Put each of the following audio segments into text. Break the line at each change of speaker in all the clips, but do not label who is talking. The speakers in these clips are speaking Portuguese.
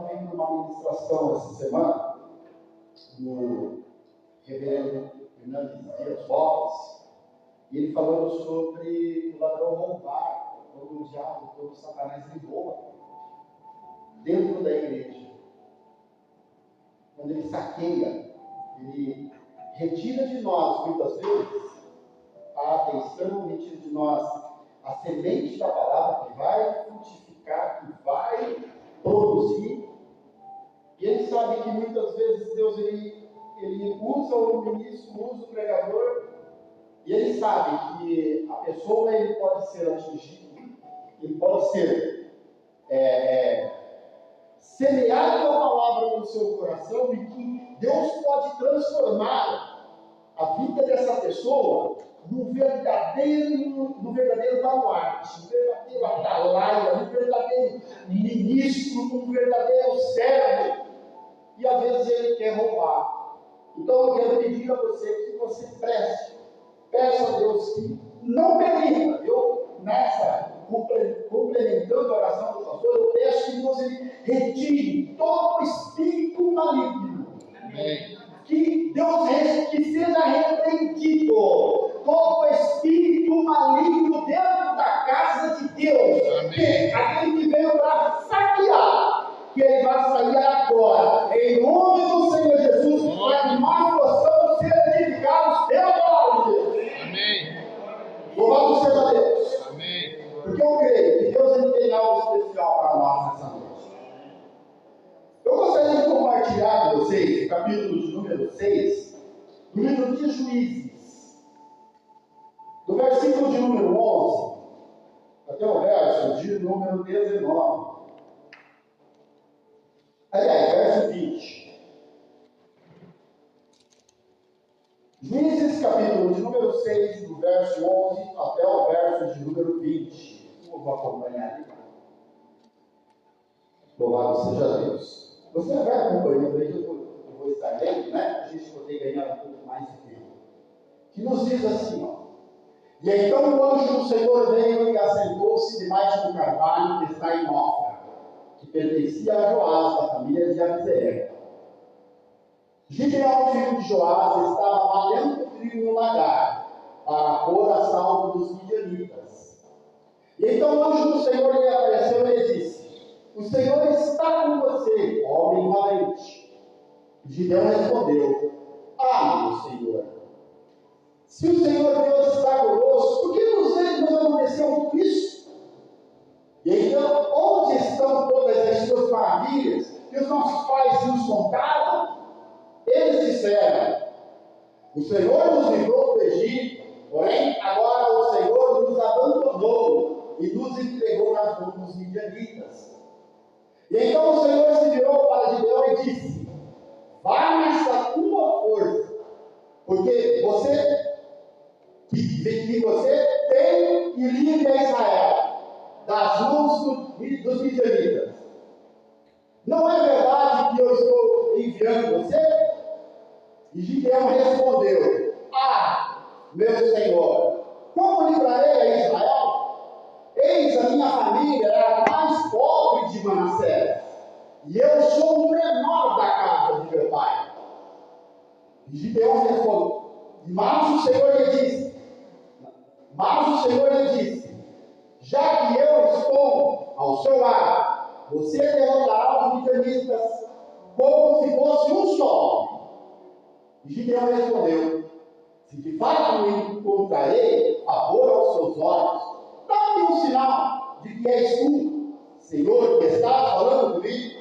ouvindo uma ministração essa semana do reverendo Fernandes Dias Lopes, e ele falando sobre o ladrão roubar, quando o diabo, quando o Satanás lhe rouba dentro da igreja. Quando ele saqueia, ele retira de nós, muitas vezes, a atenção, retira de nós a semente da palavra que vai frutificar, que vai produzir. E ele sabe que muitas vezes Deus ele usa o ministro, usa o pregador, e ele sabe que a pessoa ele pode ser atingido, ele pode ser semeado a palavra no seu coração, e que Deus pode transformar a vida dessa pessoa no verdadeiro baluarte, no verdadeiro atalaia, no verdadeiro ministro, no verdadeiro servo. E às vezes ele quer roubar. Então eu quero pedir a você que você peça a Deus que não permita. Eu, complementando a oração do pastor, eu peço que Deus ele retire todo o espírito maligno. Amém. Que Deus que seja repreendido todo o espírito maligno dentro da casa de Deus. Amém. Aquele que veio para saquear, que ele vai sair agora, em nome do Senhor Jesus, para que nós possamos ser edificados pela palavra de Deus. Amém. Louvado seja Deus. Amém. Porque eu creio que Deus ele tem algo especial para nós nessa noite. Eu gostaria de compartilhar com vocês o capítulo de número 6 do livro de Juízes, do versículo de número 11 até o verso de número 19. Aliás, verso 20. Juízes, capítulo de número 6, do verso 11 até o verso de número 20. Eu vou acompanhar ali. Louvado seja Deus. Você vai acompanhando aí, eu vou estar lendo, né? A gente poder ganhar um pouco mais de tempo. Que nos diz assim, ó. E então o anjo do Senhor veio e assentou-se debaixo do carvalho que está em Ofra, que pertencia a Joás, da família de Abiseel. Gideão, filho de Joás, estava malhando trigo no lagar, para pôr a salvo dos midianitas. E então o anjo do Senhor lhe apareceu e lhe disse: o Senhor está com você, homem valente. Gideão respondeu: meu Senhor, se o Senhor Deus está conosco, por que nos aconteceu tudo isso? E então, onde estão todas as suas maravilhas que os nossos pais nos contaram? Eles disseram: o Senhor nos livrou do Egito, porém agora o Senhor nos abandonou e nos entregou nas mãos dos midianitas. E então o Senhor se virou para Gideão e disse: vai nessa tua força, porque você tem e livre a Israel das mãos dos midianitas. Não é verdade que eu estou enviando você? E Gideão respondeu: meu Senhor, como livrarei a Israel? Eis, a minha família é a mais pobre de Manassés, e eu sou o menor da casa de meu pai. E Gideão respondeu: mas o Senhor lhe disse, já que eu estou ao seu lado, você derrotará os midianitas como se fosse um só. E Gideão respondeu: se de fato encontrarei favor aos seus olhos, dá-me um sinal de que és tu, Senhor, que estás falando comigo.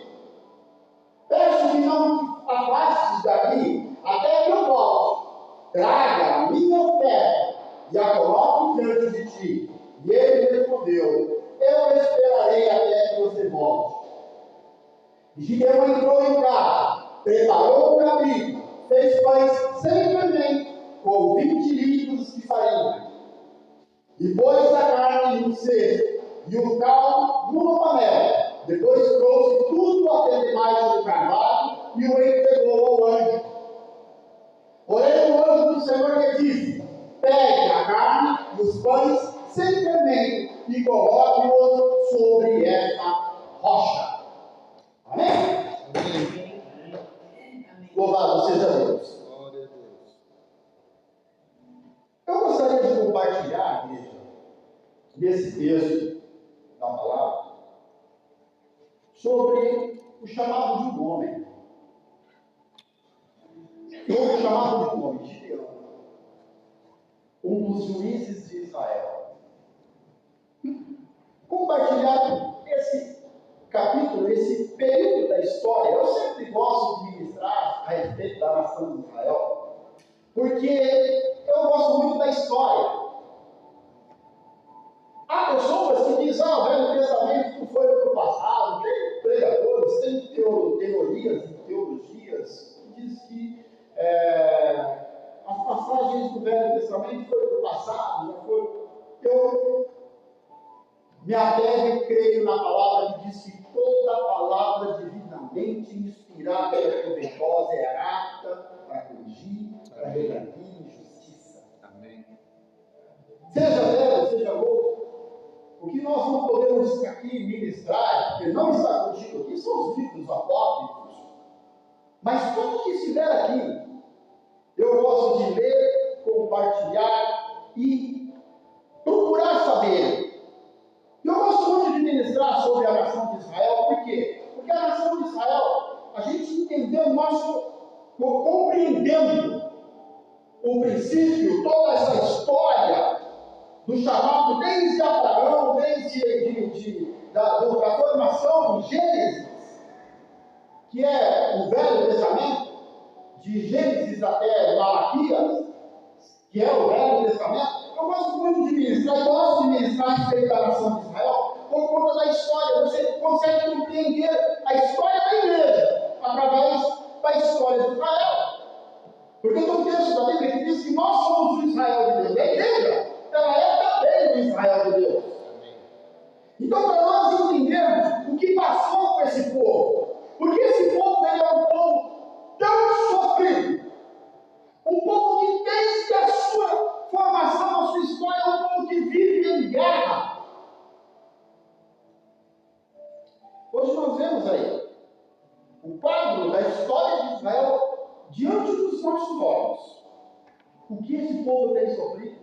Peço que não te afastes daqui até que eu volte. Traga a minha oferta e a coloque diante de ti. E ele respondeu: eu esperarei até que você volte. E Gideão entrou em casa, preparou o cabrito, fez pães sem fermento, com 20 litros de farinha, e pôs a carne no cesto e o caldo numa panela. Depois trouxe tudo até debaixo do carvalho e o entregou ao anjo. Porém o anjo do Senhor lhe disse: pegue a carne e os pães sem fermento e coloque-os sobre esta rocha. Amém? nesse texto da palavra sobre o chamado de um homem. O chamado de um homem, Gideão, um dos juízes de Israel. Compartilhar esse capítulo, esse período da história. Eu sempre gosto de ministrar a respeito da nação de Israel, porque eu gosto muito da história. Há pessoas que dizem, o Velho Testamento foi para o passado. Tem pregadores, tem teorias e teologias que dizem que as passagens do Velho Testamento foram para o passado, já foram. Eu me apego e creio na palavra que diz que toda palavra divinamente inspirada é proveitosa, é apta para corrigir, para redarguir em justiça. Amém. Seja velho, seja novo, o que nós não podemos aqui ministrar, porque não está contigo aqui, são os livros apócrifos. Mas tudo que estiver aqui, eu gosto de ler, compartilhar e procurar saber. Eu gosto muito de ministrar sobre a nação de Israel, por quê? Porque a nação de Israel, a gente entendeu compreendendo o princípio, toda essa história do chamado desde Abraão, desde da formação de Gênesis, que é o Velho Testamento, de Gênesis até Malaquias, que é o Velho Testamento. Eu gosto muito de ministrar, gosto de ministrar a respeito da nação de Israel, por conta da história. Você consegue compreender a história da igreja através da história de Israel. Porque tem um texto da Bíblia que diz que nós somos o Israel de Deus. A igreja, ela é também o Israel de Deus. Então, para nós entendermos o que passou com esse povo, porque esse povo ele é um povo tão sofrido, um povo que desde a sua formação, a sua história, é um povo que vive em guerra. Hoje nós vemos aí o quadro da história de Israel diante dos nossos olhos. O que esse povo tem sofrido,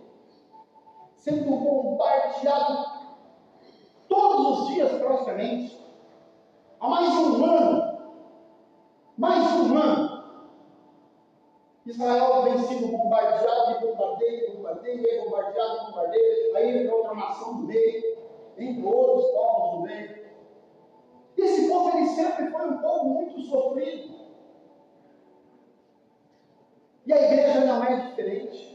sendo bombardeado todos os dias praticamente, há mais de um ano, Israel vem sendo bombardeado, e bombardeado, aí entra outra nação no meio, entra outros povos no meio. Esse povo ele sempre foi um povo muito sofrido. E a igreja não é diferente.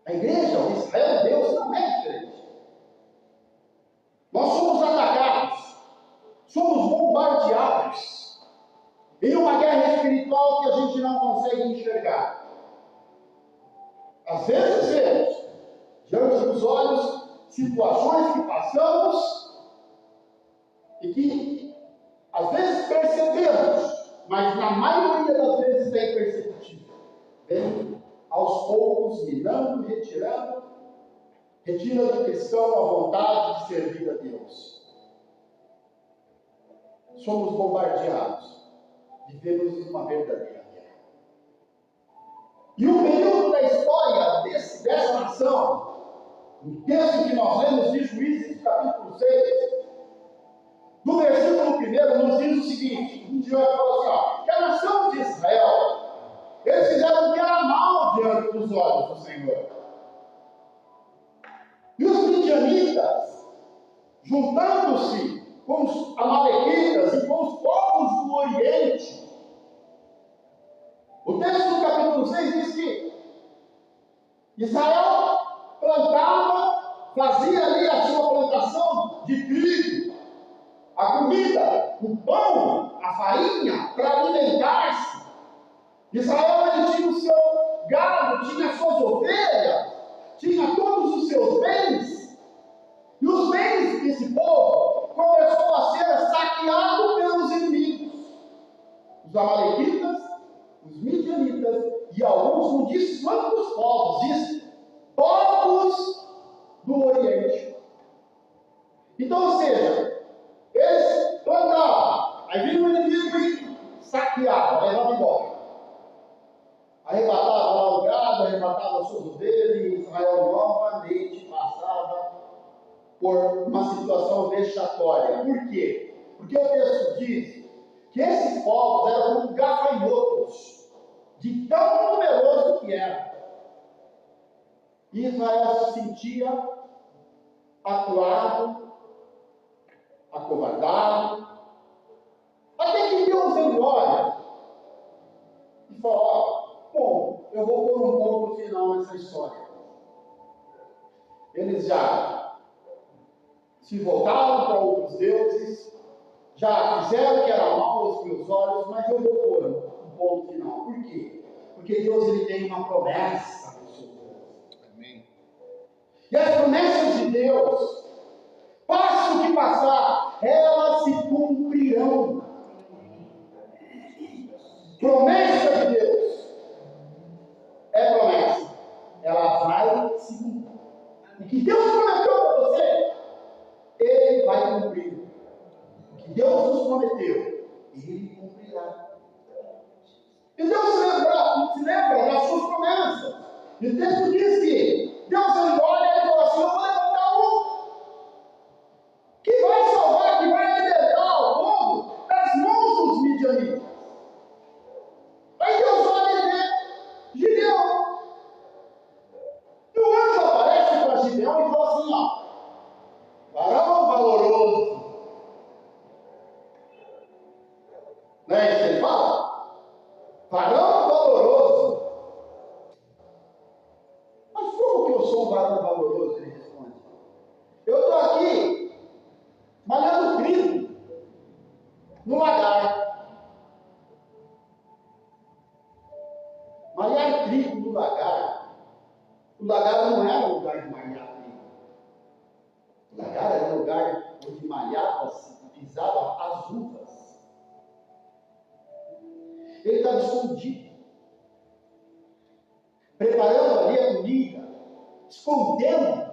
A igreja, o Israel de Deus, não é diferente. Nós somos atacados, somos bombardeados em uma guerra espiritual que a gente não consegue enxergar. Às vezes vemos, diante dos olhos, situações que passamos e que às vezes percebemos, mas na maioria das vezes é imperceptível. Vem aos poucos, minando, retirando do cristão a vontade de servir a Deus. Somos bombardeados, vivemos uma verdadeira guerra. E o período da história dessa nação, o texto que nós lemos de Juízes, capítulo 6, no versículo 1, nos diz o seguinte: um dia fala assim, que a nação de Israel, eles fizeram o que era mal diante dos olhos do Senhor. E os midianitas, juntando-se com os amalequitas e com os povos do Oriente, o texto do capítulo 6 diz que Israel plantava, fazia ali a sua plantação de trigo, a comida, o pão, a farinha, para alimentar-se. Israel ele tinha o seu gado, tinha as suas ovelhas, tinha todos os seus bens, e os bens desse povo começou a ser saqueado pelos inimigos, os amalequitas, os midianitas e alguns, não disse quantos povos, disse povos do Oriente. Então, ou seja, eles plantavam, aí vinha o inimigo e saqueava, levava embora. Arrebatava lá o gado, arrebatava as suas ovelhas, e Israel por uma situação vexatória. Por quê? Porque o texto diz que esses povos eram como gafanhotos, de tão numeroso que era. Israel se sentia acuado, acovardado, até que Deus ele olha e fala: bom, eu vou pôr um ponto final nessa história. Eles já se voltaram para outros deuses, já fizeram o que era mal aos meus olhos, mas eu vou pôr um ponto final. Por quê? Porque Deus ele tem uma promessa para o seu povo. Amém. E as promessas de Deus, passe o que passar, elas se cumprirão. Promessa de Deus é promessa, ela vai se cumprir. O que Deus prometeu para você, Ele vai cumprir. O que Deus nos prometeu, Ele cumprirá. E Deus se lembra das suas promessas. E o texto diz que Deus ele olha e fala assim: eu vou levantar um que vai salvar, que vai libertar o povo das mãos dos midianitas. Aí Deus olha e vê Gideão. E o anjo aparece para Gideão e fala assim: ó, varão valoroso. Não é isso que ele fala? Varão valoroso. Mas como que eu sou um varão valoroso? Ele responde: eu estou aqui malhando trigo no lagar. Malhar trigo no lagar. O lagar não era um lugar de malhar trigo. O lagar era um lugar onde malhava-se e pisava as uvas. Ele estava escondido, preparando ali a comida, escondendo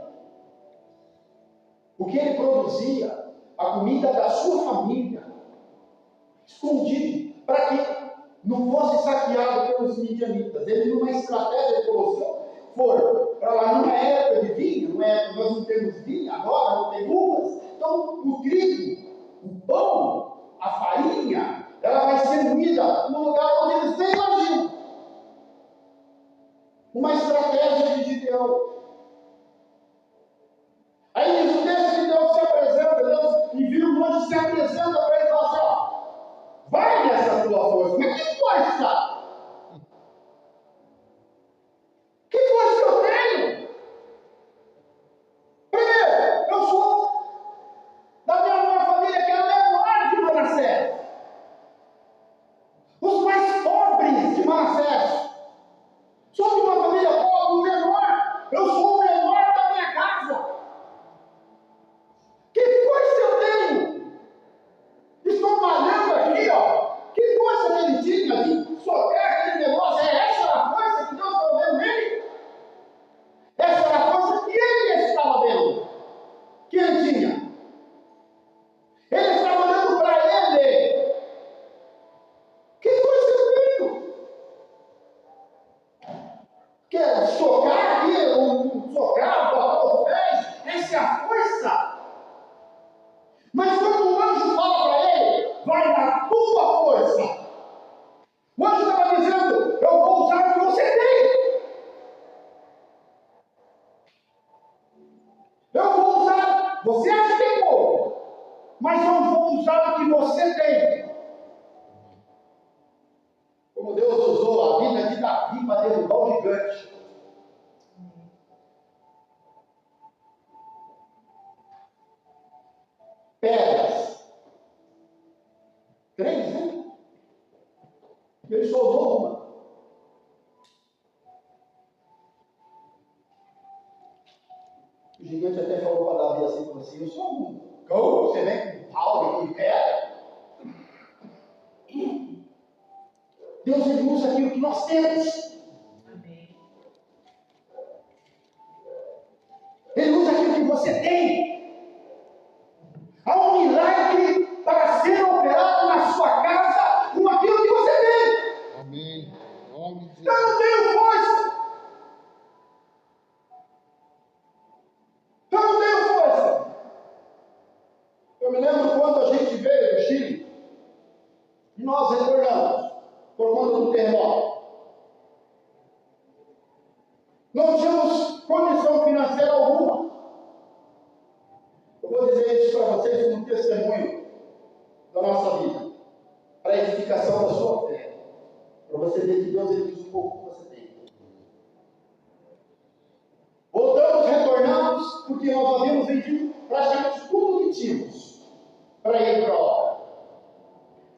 o que ele produzia, a comida da sua família, escondido, para que não fosse saqueado pelos midianitas. Ele, numa estratégia, falou: se for para lá, não é época de vinho, nós não temos vinho agora, não tem uvas, então o trigo, o pão, a farinha, ela vai ser moída no lugar onde eles nem imaginam. Uma estratégia de Gideão. Aí diz o texto que Deus se apresenta, Deus envia um anjo, se apresenta para ele e fala assim: ó, vai nessa tua força. Mas que força? Que força eu tenho? Primeiro, eu sou da minha família, que é a menor de Manassés. Os mais pobres de Manassés. Sou de uma família pobre, o menor. Eu sou o menor da minha casa. Que força eu tenho? Estou malhando aqui, ó. Que força que ele tinha de socar aquele negócio? Essa era a força que Deus estava vendo nele? Essa era a força que ele estava vendo, que ele tinha. Ele estava olhando para ele. Que força eu tenho? Quer socar aqui, socar, botar os pés? Essa é a força. Mas quando o anjo fala para ele, vai na tua força. O anjo estava dizendo: eu vou usar o que você tem. Eu vou usar, você acha que é pouco, mas eu vou usar o que você tem. Como Deus usou a vida de Davi para derrubar o gigante. Pedras. 3, né? Ele só usou uma. O gigante até falou para Davi assim: falou assim: eu sou um cão, você vem com pau e pedra. Deus ele usa aquilo que nós temos. Amém. Ele usa aquilo que você tem. Há um milagre para ser operado na sua casa com aquilo que você tem. Amém. Eu não tenho força. Eu não tenho força. Eu me lembro quando a gente veio do Chile e nós retornamos por conta do terremoto. Não tínhamos condição financeira alguma. Eu vou dizer isso para vocês como testemunho da nossa vida, para a edificação da sua fé, para você ver que Deus ele diz um pouco que você tem. Voltamos, retornamos, porque nós havíamos vendido praticamente tudo que tínhamos para ir para a obra.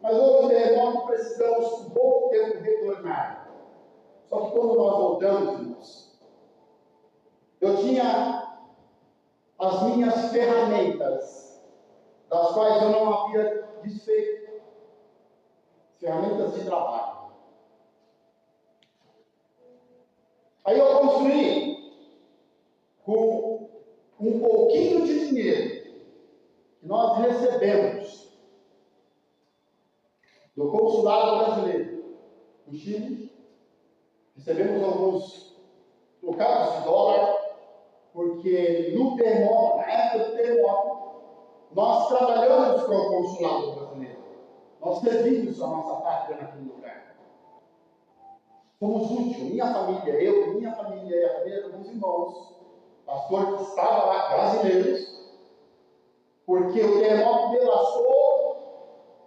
Mas houve um terremoto, precisamos por pouco tempo retornar. Só que quando nós voltamos, irmãos, eu tinha as minhas ferramentas, das quais eu não havia desfeito, ferramentas de trabalho. Aí eu construí com um pouquinho de dinheiro que nós recebemos do consulado brasileiro no Chile. Recebemos alguns trocados de dólar, porque no terremoto, na época do terremoto, nós trabalhamos com o consulado brasileiro. Nós servimos a nossa pátria naquele lugar. Fomos úteis, minha família e a família dos meus irmãos, pastor que estava lá, brasileiros, porque o terremoto devastou,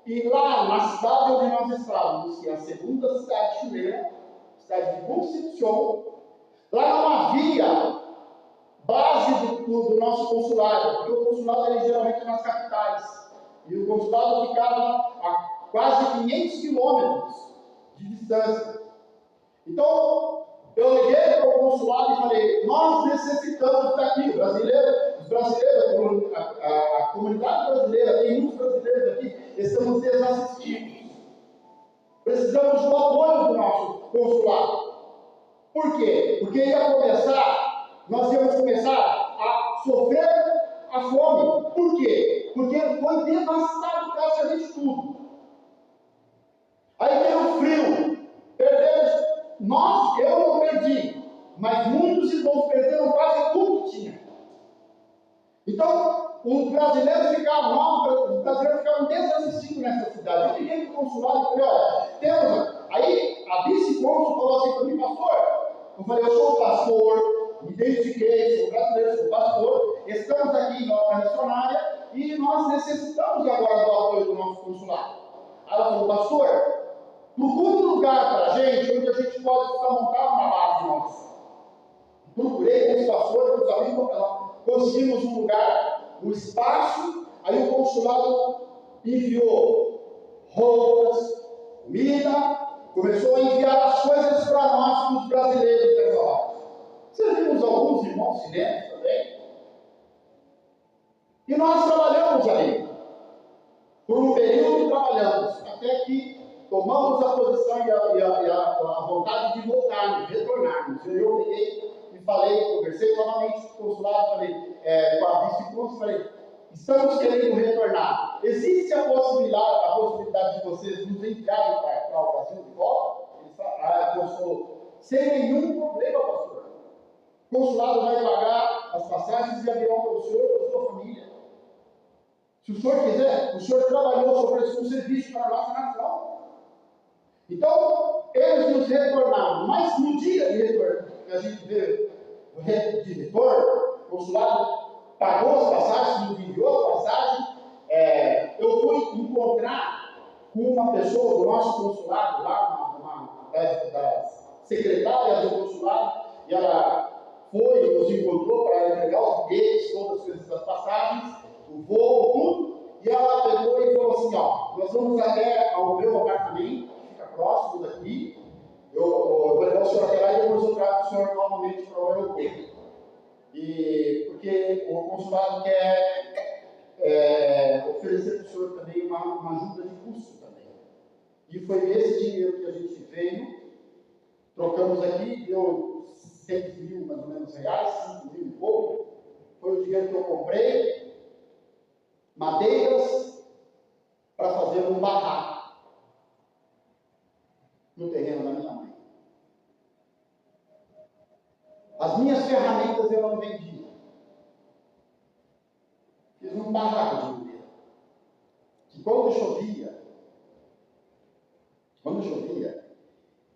e lá na cidade onde nós estávamos, que é a segunda cidade chilena, cidade de Concepción, lá não havia base do nosso consulado, porque o consulado era geralmente nas capitais, e o consulado ficava a quase 500 quilômetros de distância. Então, eu liguei para o consulado e falei, nós necessitamos daqui, os brasileiros, a comunidade brasileira, tem muitos brasileiros aqui, estamos desassistidos. Precisamos do apoio do nosso consulado. Por quê? Porque nós íamos começar a sofrer a fome. Por quê? Porque foi devastado praticamente tudo. Aí veio o frio, perdemos. Eu não perdi, mas muitos irmãos perderam quase tudo que tinha. Então, os brasileiros ficavam desassistindo nessa cidade. Eu liguei para o consulado e falei, olha, temos. Aí a vice-cônsul falou assim para mim, pastor. Eu falei, eu sou pastor, me identifiquei, sou brasileiro, sou pastor, estamos aqui na obra missionária e nós necessitamos agora do apoio do nosso consulado. Aí ela falou, pastor, procure um lugar para a gente onde a gente pode montar uma base nossa. Procurei com os pastores, com os amigos, conseguimos um lugar, um espaço, aí o consulado enviou roupas, comida, começou a enviar as coisas para nós, para os brasileiros dessa hora. Servimos alguns irmãos chilenos também. E nós trabalhamos ali. Por um período trabalhamos, até que tomamos a posição e a vontade de voltarmos, retornarmos. Eu peguei e falei, conversei novamente com o consulado, falei, com a vice-cônsul, falei, estamos querendo retornar. Existe a possibilidade de vocês nos enviarem para o Brasil de volta? Ele falou, sem nenhum problema, pastor. O consulado vai pagar as passagens e avião para o senhor e para a sua família. Se o senhor quiser, o senhor trabalhou sobre esse serviço para a nossa nação. Então, eles nos retornaram. Mas no dia de retorno, que a gente veio de retorno, o consulado pagou as passagens, nos enviou as passagens. Eu fui encontrar com uma pessoa do nosso consulado, lá, uma das secretárias do consulado, e ela nos encontrou para entregar os bilhetes, todas as coisas das passagens, o voo, tudo, e ela pegou e falou assim, ó, nós vamos até ao meu apartamento, que fica próximo daqui, eu vou levar o senhor até lá e depois eu trago o senhor novamente para o aeroporto. Porque o consulado quer oferecer para o senhor também uma ajuda de custo também. E foi esse dinheiro que a gente veio, trocamos aqui, deu 6 mil mais ou menos reais, 5 mil e pouco, foi o dinheiro que eu comprei, madeiras, para fazer um barraco no terreno da minha mãe. As minhas ferramentas eu não vendi. Fiz um barraco de madeira. quando chovia,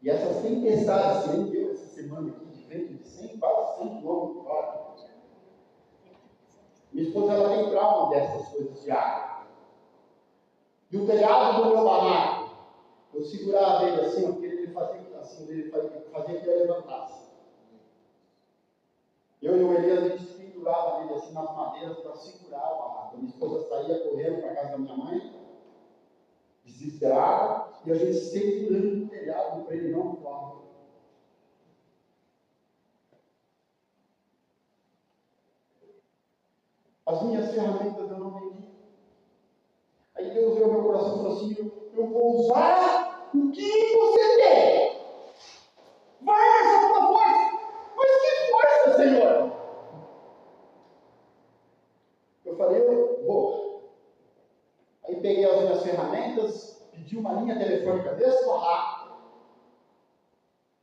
e essas tempestades que nem deu essa semana aqui, de vento de 100, quase 100 km por hora, minha esposa ela tem trauma dessas coisas de água. E o telhado do meu barraco, eu segurava ele assim, porque ele fazia assim, ele fazia que eu levantasse. Eu e o Elias, a gente se pendurava nele assim nas madeiras para segurar o barraco. Minha esposa saía correndo para a casa da minha mãe, desesperada, e a gente segurando o telhado para ele não voar. As minhas ferramentas eu não vendi. Aí Deus veio ao meu coração e falou assim: eu vou usar o que você tem. Vai nessa tua força. Mas que força, Senhor? Eu falei: eu vou. Aí peguei as minhas ferramentas, pedi uma linha telefônica desse barraco.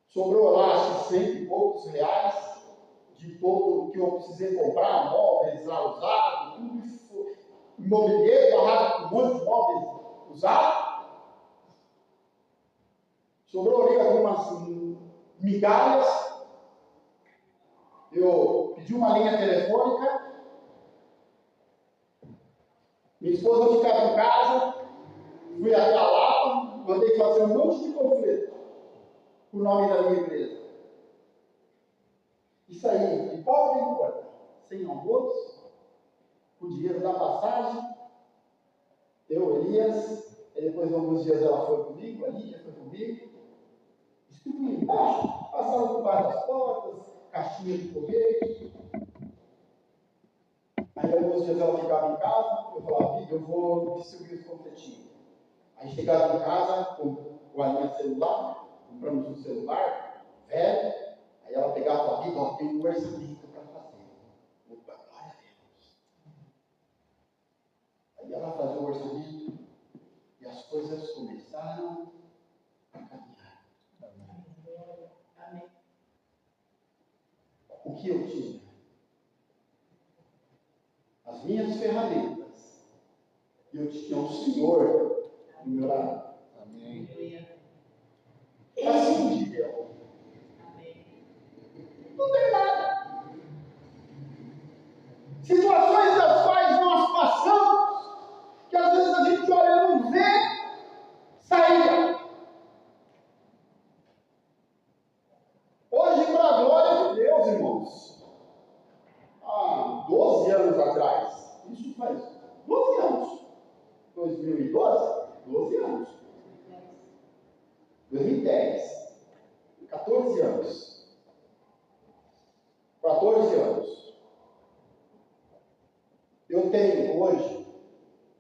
Sobrou lá, acho que 100 e poucos reais de todo o que eu precisei comprar, móveis lá usados, tudo isso, imobiliário, barraco, um monte de móveis usados. Sobrou ali algumas migalhas. Eu pedi uma linha telefônica. Minha esposa ficava em casa, fui até a Lapa, mandei fazer um monte de panfleto com o nome da minha empresa. Isso aí, de pobre nem importa, sem almoço, com o dinheiro da passagem, eu, Elias, e depois de alguns dias ela foi comigo, a Lídia foi comigo, distribuí embaixo, passava por baixo das portas, caixinha de correio. Aí alguns dias ela ficava em casa, eu falava: Lídia, eu vou distribuir os panfletinhos. Aí chegava em casa com a linha celular, compramos um celular velho. Aí ela pegava e falava: Lídia, tem um orçamento para fazer. Opa, glória a Deus. Aí ela fazia o orçamento e as coisas começaram a caminhar. Amém. O que eu tinha? As minhas ferramentas. E eu tinha um Senhor do meu lado. Amém. Assim de Deus. Não tem nada. Situações das quais nós passamos, que às vezes a gente olha e não vê saída. Hoje, para a glória de Deus, irmãos, há 12 anos atrás, isso faz 12 anos, 2012, 12 anos, 2010, 14 anos, 14 anos. Eu tenho hoje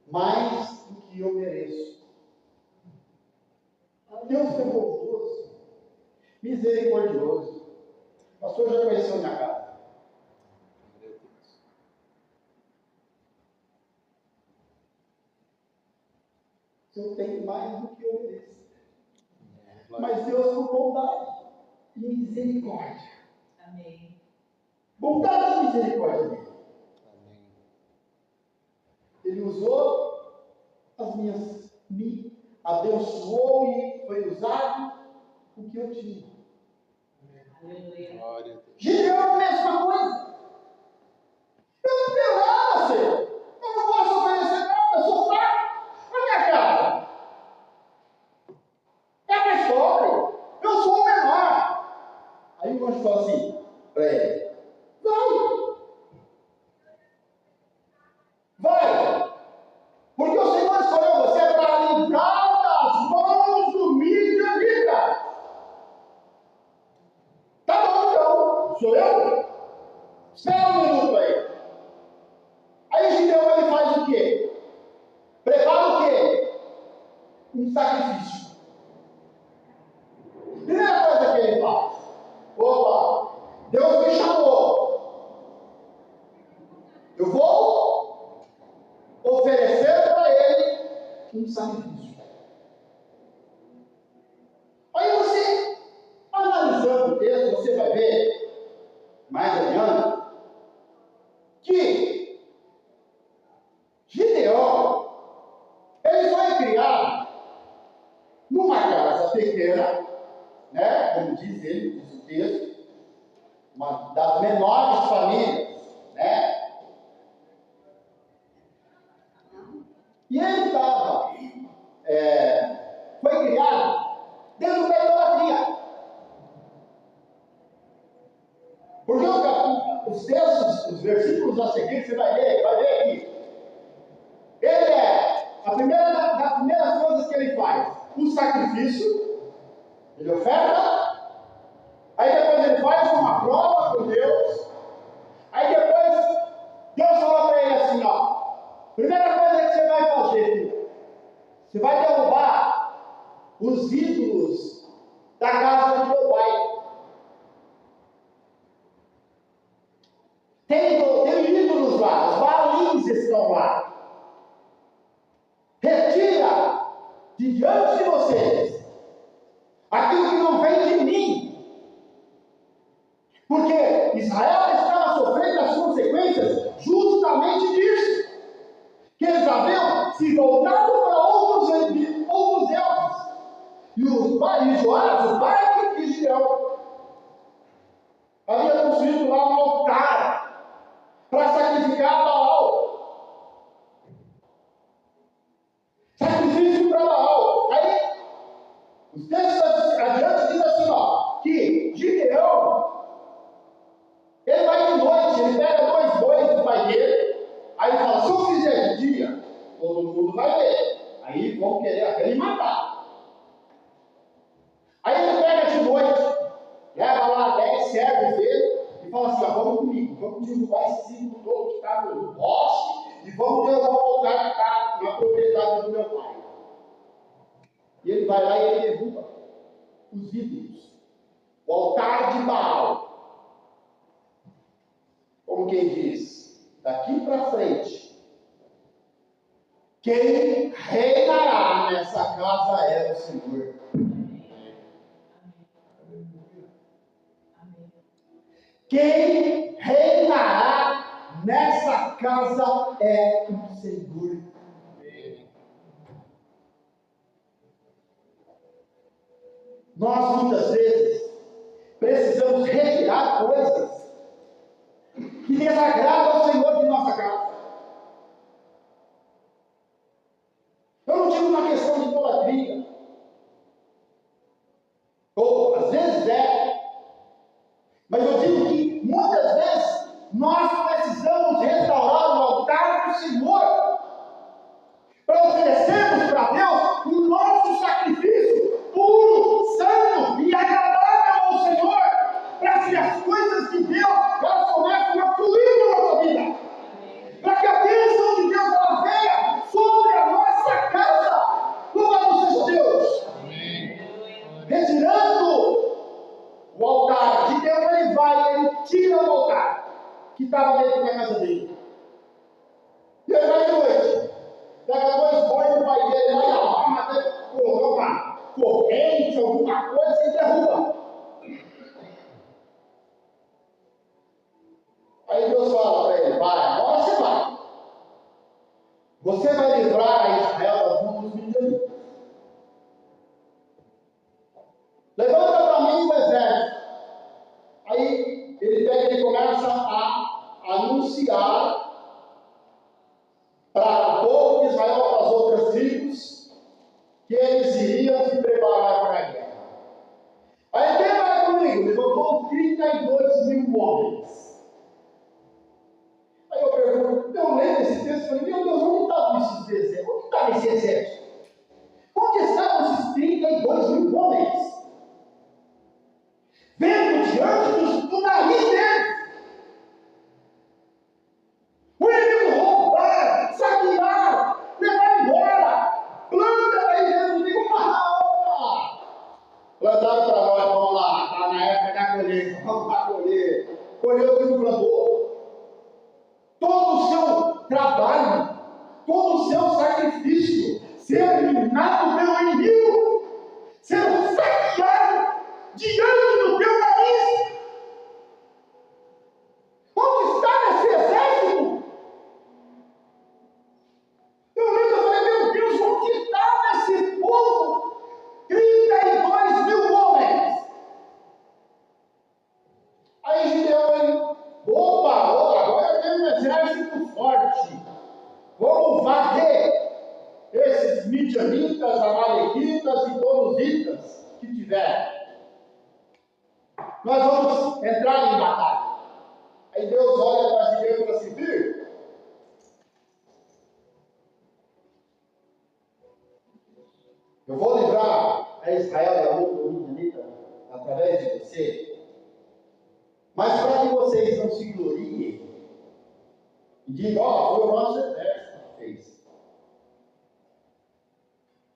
mais do que eu mereço. Deus foi bondoso, misericordioso. O pastor já conheceu minha casa. Eu tenho mais do que eu mereço. Mas Deus, por bondade e misericórdia. Amém. Bondade e misericórdia dele. Ele usou me abençoou e foi usado o que eu tinha. Aleluia. Gideão, a mesma coisa. Eu não tenho nada, Senhor. Eu não posso oferecer nada, eu sou fraco. Olha a minha casa. É mais pobre. Eu sou o menor. Aí o anjo falou assim para ele: vai, porque o Senhor escolheu você para livrar das mãos do midianita. Tá bom, então, sou eu? Espera um minuto aí. Aí Gideão, ele faz o quê? Prepara o quê? Um sacrifício. Primeira coisa que ele faz: opa, Deus me chamou. Eu vou oferecer para ele um sacrifício. Aí você, analisando o texto, você vai ver, mais adiante, que Gideão, ele criado numa casa pequena, né? Como diz ele, diz o texto, uma das menores famílias, né? E ele foi criado dentro da idolatria. Porque os textos, os versículos a seguir, você vai ver aqui. Ele das primeiras coisas que ele faz, o sacrifício, ele oferta, aí depois ele faz uma prova com Deus, aí depois Deus fala para ele assim, ó, primeira coisa que você vai fazer, filho, você vai derrubar os ídolos da casa do teu pai. Tem ídolos lá, os balins estão lá. Retira de diante de vocês aquilo que não vem de mim. Porque Israel estava sofrendo as consequências justamente disso. Que eles haviam se voltado para outros deuses. E Joás, o pai de Gideão, havia construído lá um altar para sacrificar Baal. Sacrifício para Baal. Aí, os textos adiante dizem assim, ó, que Gideão, ele vai de noite, ele pega 2 bois do pai dele, aí ele fala, se eu fizer de dia, todo mundo vai ver. Aí vão querer até me matar. Aí ele pega de noite, leva lá 10 servos dele e fala assim, ó, vamos comigo, vamos derrubar esse símbolo todo que está no poste e vamos derrubar o altar que está na propriedade do meu pai. E ele vai lá e ele derruba os ídolos, o altar de Baal. Como quem diz, daqui para frente, quem reinará nessa casa é o Senhor. Quem reinará nessa casa é o Senhor. Nós muitas vezes precisamos retirar coisas que desagradam ao Senhor de nossa casa. Eu não digo uma questão de idolatria. Ou às vezes mas eu digo que muitas vezes nós precisamos restaurar o altar do Senhor para oferecermos para Deus o nosso sacrifício puro, santo e agradável ao Senhor, para que as coisas de Deus elas comecem a fluir na nossa vida, para que a bênção de Deus ela venha sobre a nossa casa. Louvado seja Deus. Retirando o altar de Deus, ele tira o altar que estava dentro da casa dele. E ele vai de noite, pega 2 bois do pai dele lá e arruma, coloca uma corrente, alguma coisa e derruba. Aí Deus fala para ele, vai, agora você vai. Você vai livrar a Israel das mãos dos midianitas. Levanta para mim o exército. Aí ele pega e começa a anunciar para o povo de Israel, para as outras tribos, que eles iriam se preparar para a guerra. Aí quem vai comigo? Levantou 32 mil homens. Aí eu pergunto, eu leio esse texto e falei, meu Deus, onde estavam esses exércitos? Onde estava esse exército? Onde estavam esses 32 mil homens? Vendo diante do nariz deles. O inimigo roubar, saquear, levar embora. Planta aí dentro do inimigo. Plantaram para nós, vamos lá. Está na época da colheita, vamos lá colher. Colheu o que não plantou. Todo o seu trabalho, todo o seu sacrifício, seu midianitas, amalequitas e todos os itas que tiverem. Nós vamos entrar em batalha. Aí Deus olha para Gideão e fala assim: filho, eu vou livrar a Israel da mão do midianita através de você, mas para que vocês não se gloriem e digam: ó, foi o nosso exército que fez.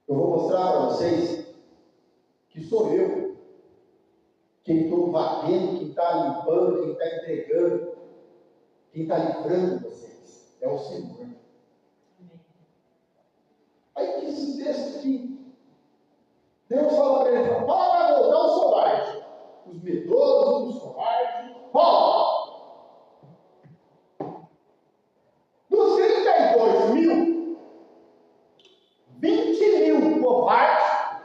Eu vou mostrar para vocês que sou eu quem estou batendo, quem está limpando, quem está entregando, quem está livrando vocês. É o Senhor. Aí diz o texto que Deus fala para ele: fala para voltar os covardes, os medrosos, os covardes, volta! Dos 32 mil, 20 mil covardes,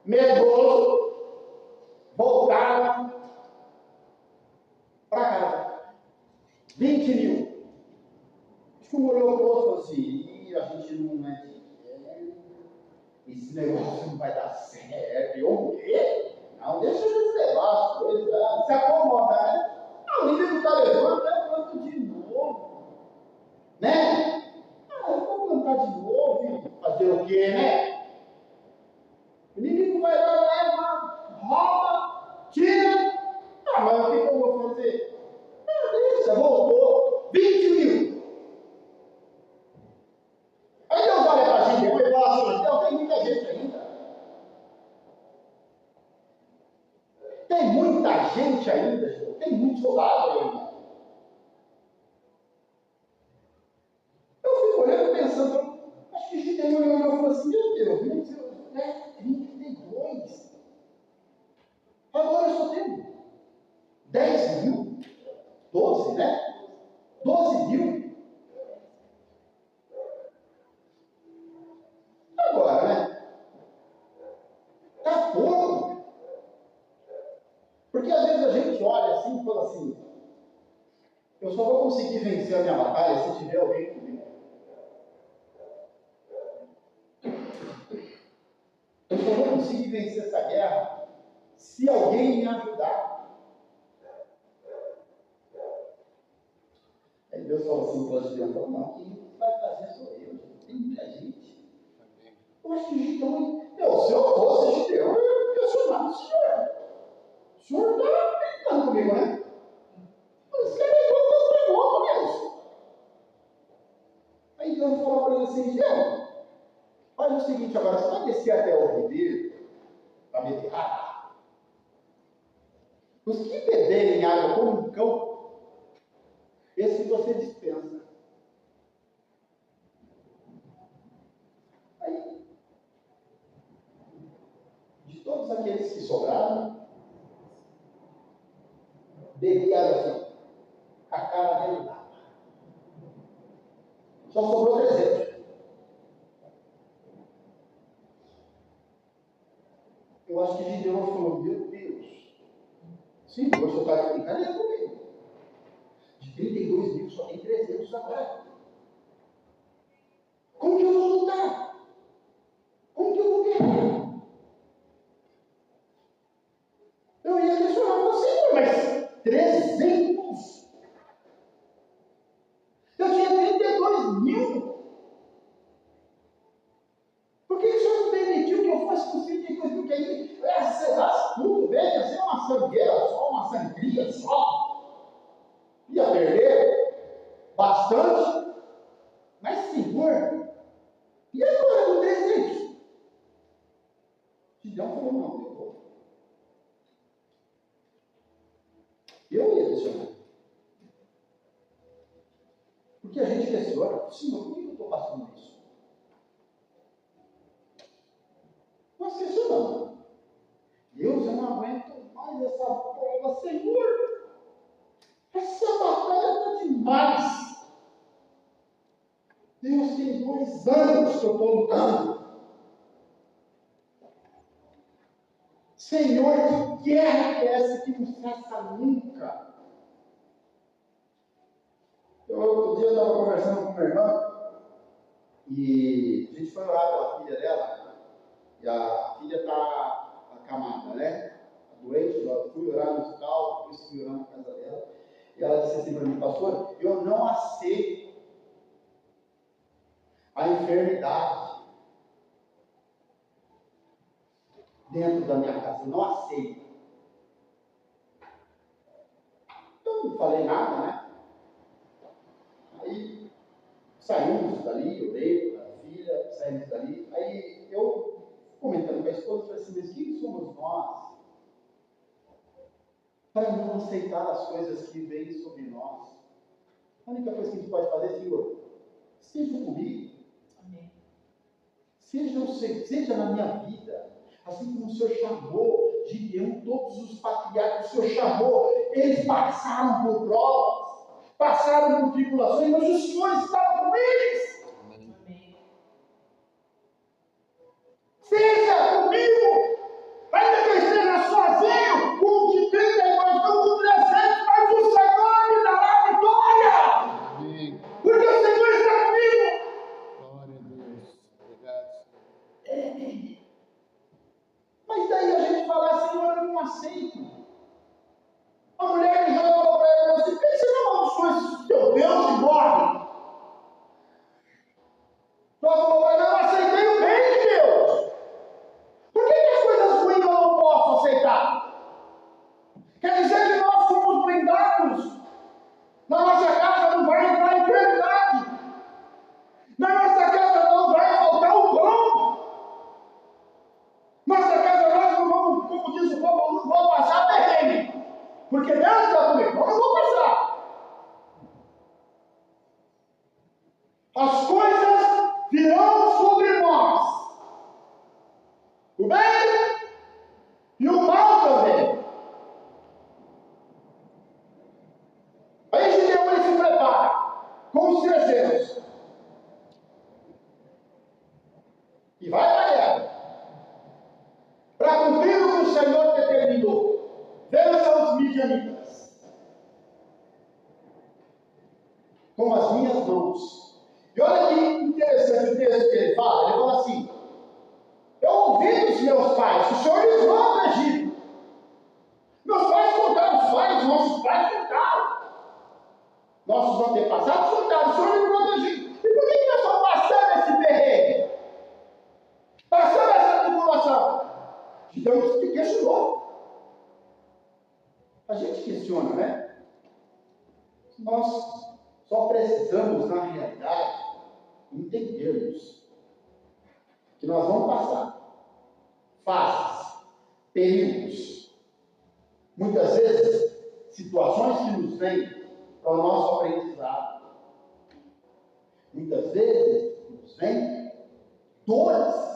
medrosos, voltaram para casa. 20 mil. Acho que um olhou para o outro e falou assim: a gente não é de esse negócio não vai dar certo. Eu o quê? Não, deixa eles levar as coisas, se acomoda, né? O inimigo está levando, eu planto de novo. Né? Eu vou plantar de novo e fazer o quê, né? O inimigo vai lá, leva, rouba, tira. Mas o que eu vou fazer? Deixa, voltou. 20 mil. Aí Deus olha para Gideão e fala assim: Deus, tem muita gente ainda. Tem muita gente ainda, Gideão. Tem muito soldado ainda. Eu fico olhando e pensando, acho que Gideão olhou e falou assim: meu Deus, né? 32. Agora eu só tenho 10 mil, 12, né? 12 mil. Agora, né? Está pouco. Porque às vezes a gente olha assim e fala assim: eu só vou conseguir vencer a minha batalha se tiver alguém comigo. Eu só vou conseguir vencer essa guerra se alguém me ajudar. Aí Deus falou assim para Gideão: falou, não, quem vai fazer sou eu. Tem muita gente. Eu acho que Gideão, se eu fosse Gideão, eu ia questionar o senhor. O senhor está brincando comigo, né? Você é igual ao Senhor, Deus. Aí Deus falou para ele assim: Gideão, faz o seguinte agora, você vai descer até o ribeiro para beber água. Os que beberem água como um cão, esse você dispensa. Aí, de todos aqueles que sobraram, bebi água assim, a cara dele lá. Só sobrou 300. Eu acho que Gideão falou: meu Deus, sim, o senhor está de brincadeira comigo. De 32 mil só tem 300 agora. Como que eu vou lutar? Como que eu vou guerrear? Eu ia questionar você, mas 300? Eu tinha 32 mil. Por que o senhor não permitiu que eu fosse com 32 mil? Que aí será tudo bem, ia ser uma sangueira só, uma sangria só. Ia perder bastante. Mas, Senhor, e agora com 300? Gideão falou: não, eu vou. Eu ia questionar. Porque a gente questiona: Senhor, por que eu estou passando isso? Nós questionamos: Deus, eu não aguento mais essa prova, Senhor. Essa batalha está demais. Deus, tem 2 anos que eu estou lutando. Senhor, que guerra é essa que não cessa nunca? Eu outro dia estava conversando com minha irmã. E a gente foi orar pela filha dela, e a filha está acamada, né? Doente, eu fui orar no hospital, depois fui orar na casa dela, e ela disse assim para mim, pastor, eu não aceito a enfermidade dentro da minha casa, eu não aceito. Eu não falei nada, né? Aí saímos dali, eu dei para a filha, saímos dali, aí eu comentando com a esposa, falei assim, mas quem somos nós para não aceitar as coisas que vêm sobre nós? A única coisa que a gente pode fazer é, Senhor, seja comigo. Amém. Seja na minha vida. Assim como o Senhor chamou Gideão, todos os patriarcas, o Senhor chamou, eles passaram por provas, passaram por tribulações, mas o Senhor estava com eles. Amém. Seja comigo, ainda que eu esteja sozinho, com de 32, com 300, mas o Senhor me dará a vitória. Amém. Porque o Senhor está comigo. Glória a Deus. Obrigado. Mas daí a gente fala, Senhor, eu não aceito. A mulher que já falou para ele assim, por que você não amaldiçoou esse teu Deus e morre? Só falou para ele, eu não aceitei o bem de Deus. Por que as coisas ruins eu não posso aceitar? Quer dizer que nós somos blindados. Na nossa casa não vai entrar enfermidade. Na nossa casa não vai faltar o pão. Nossa casa nós não vamos, como diz o povo, não vamos passar perrengue. Porque Deus está comigo, eu não vou passar. As coisas virão sobre nós. O bem e o mal também. Aí Gideão ele se prepara com os 300 e vai para a guerra para cumprir o que o Senhor determinou. Vença os midianitas com as minhas mãos. E olha que interessante o texto que ele fala assim, eu ouvi dos meus pais, o Senhor lhes manda no Egito. Meus pais contaram, nossos pais contaram. Nossos antepassados contaram, o Senhor lhes manda no Egito. E por que nós estamos passando esse perrengue? Passando essa tribulação? Então, que questionou. A gente questiona, né? Nós só precisamos, na realidade, entendermos que nós vamos passar fases, períodos, muitas vezes, situações que nos vêm para o nosso aprendizado. Muitas vezes, nos vêm dores,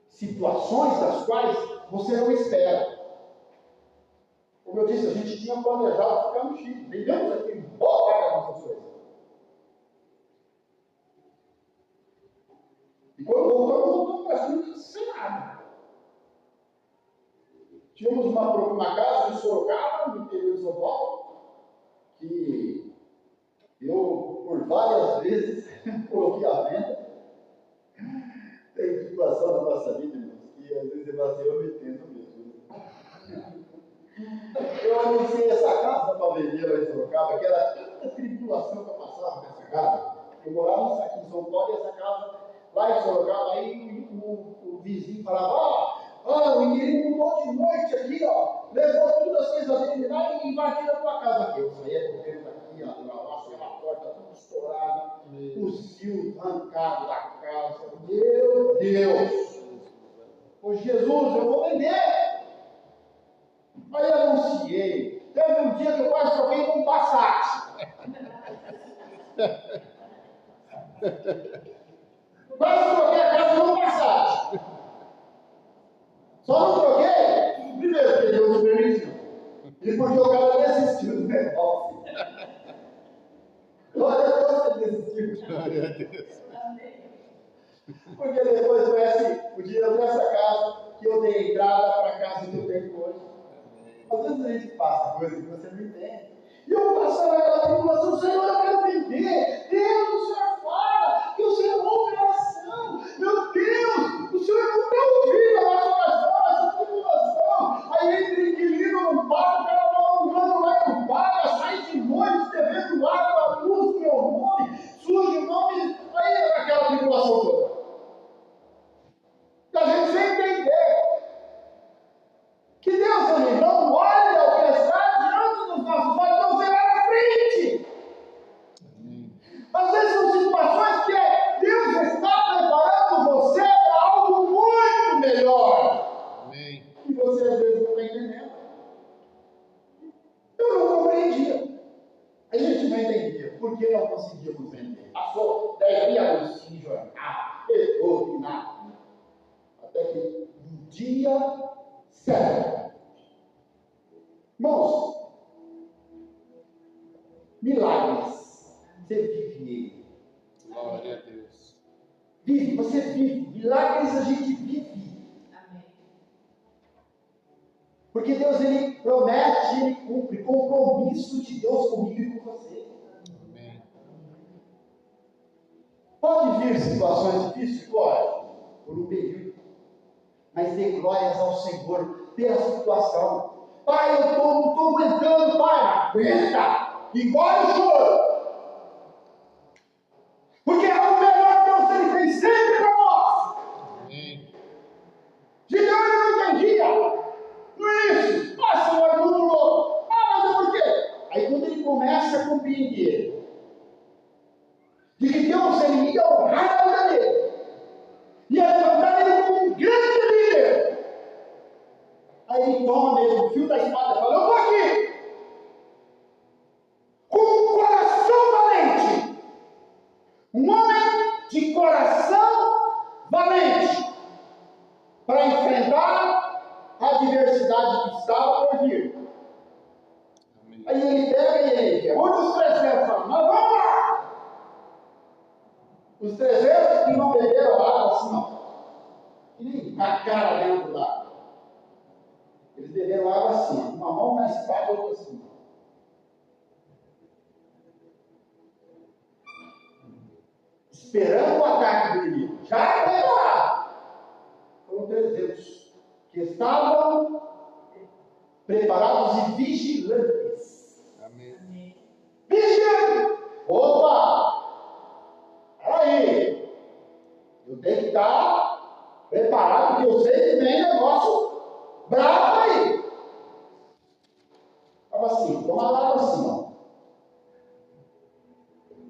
situações das quais você não espera. Como eu disse, a gente tinha planejado ficar no Chile. Vendemos aqui boa parte das nossas coisas. E quando voltamos para cima sem nada. Tínhamos uma casa em Sorocaba, no interior de São Paulo, que eu, por várias vezes, coloquei à venda. Tem situação na nossa vida, irmãos, que às vezes eu me tento mesmo. Eu anunciei essa casa para vender lá em Sorocaba, que era tanta tribulação que eu passava nessa casa. Eu morava aqui em São Paulo e essa casa lá em Sorocaba, aí o vizinho falava, o inquilino mudou de noite aqui, levou todas as coisas dele lá e invadiu a tua casa aqui. Eu saía correndo daqui, aquela porta toda estourada, os fios arrancados da casa. Meu Deus! Ô Jesus, eu vou vender! Aí eu anunciei. Teve um dia que eu quase troquei com um Passat. Quase troquei a casa com um Passat. Só não troquei, primeiro, porque Deus me permitiu. E porque o cara desistiu do negócio. Glória a Deus que ele desistiu. Glória a Deus. Porque depois foi assim, o dinheiro dessa casa que eu dei entrada para a casa que eu tenho hoje. Às vezes a gente passa coisas que você não entende. E eu passava aquela tribulação, Senhor, eu quero vender. Deus, o Senhor fala, que o Senhor ouve a oração. Meu Deus, o Senhor não tem ouvido a nossa oração, essa tribulação. Aí entra inquilino, não paga, o cara alugando lá não paga, sai de noite, devendo água, luz, meu nome, suja o nome. Aí aquela tribulação toda. E a gente sem entender que Deus, ele não olha o que está diante dos nossos olhos, Deus vê lá na frente. Às vezes são situações que Deus está preparando você para algo muito melhor.
Amém.
E você às vezes não está entendendo. Eu não compreendia. A gente não entendia. Por que não conseguíamos vender? Passou 10 dias em jornal, pegou, nada. Até que um dia certo. Irmãos, milagres, você vive nele.
Glória a Deus.
Vive, você vive. Milagres a gente vive.
Amém.
Porque Deus, ele promete, ele cumpre. Compromisso de Deus comigo e com você.
Amém.
Pode vir situações difíceis? Pode. Por um período. Mas dê glórias ao Senhor pela situação. Pai, eu não estou aguentando, Pai. Aguenta. Engole o choro. Porque é o melhor que Deus ele tem sempre para nós.
Amém.
Gideão ele não entendia. Não é isso. Ah, Senhor, é muito louco. Ah, mas é por quê? Aí quando ele começa a compreender de que Deus ele ia honrar a vida dele, ia levantar ele como um grande líder, aí ele toma mesmo o fio da espada e fala, eu estou aqui, com um coração valente, um homem de coração valente, para enfrentar a adversidade que estava por vir.
Amém.
Aí ele pega e ele quer. Muitos 300 falam, mas vamos lá! Os 300 que não beberam água assim, ó. Que nem a cara dentro da água. Eles beberam água assim, ó. Uma mão na espada e outra assim. Esperando o ataque do inimigo. Já preparado. Foram 300 que estavam preparados e vigilantes.
Amém.
Vigiando! Opa! Peraí! Eu tenho que estar preparado, porque eu sei que vem negócio bravo aí. Estava assim, toma lá assim, ó.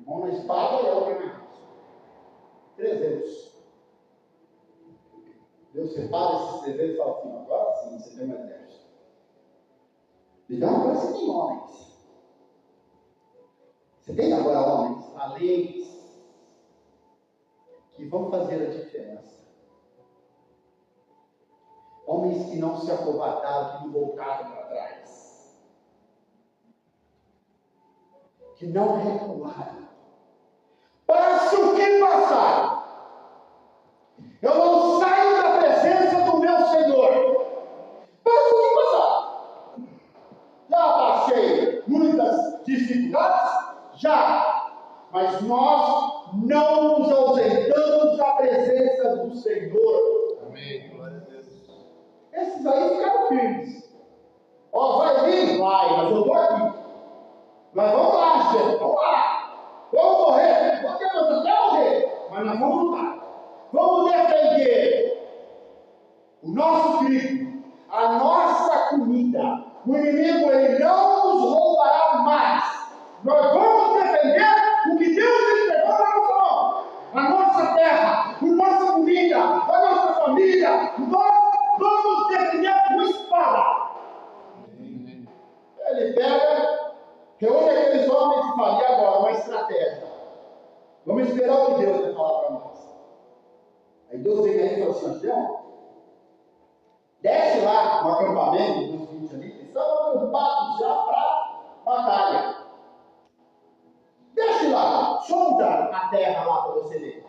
Mão na espada e a outra na raça. 300. Deus separa esses 300 e fala assim, agora sim você tem um exército. Me dá uma coisa de homens. Você tem agora homens valentes que vão fazer a diferença. Homens que não se acovardaram, que não voltaram para trás. Que não recuaram. Passe o que passar. Eu não saio da presença do meu Senhor. Passe o que passar. Já passei muitas dificuldades? Já. Mas nós não nos ausentamos da presença do Senhor.
Amém. Glória a Deus.
Esses aí ficaram firmes. Ó, vai vir? Vai, mas eu estou aqui. Mas vamos lá, gente, vamos lá. Vamos morrer? Podemos até morrer, mas nós vamos lutar. Vamos defender o nosso trigo, a nossa comida. O inimigo ele não nos roubará mais. Nós vamos defender o que Deus entregou na nossa mão. A nossa terra, a nossa comida, a nossa família. Nós vamos defender com espada.
Amém.
Ele pega, reúne aqueles homens e fala, e agora, uma estratégia. Vamos esperar o que Deus vai falar para nós. Aí Deus vem aí e fala assim, Gideão, desce lá no acampamento dos 20 ali, eles estavam acampados já para batalha. Desce lá, sonda a terra lá para você ver.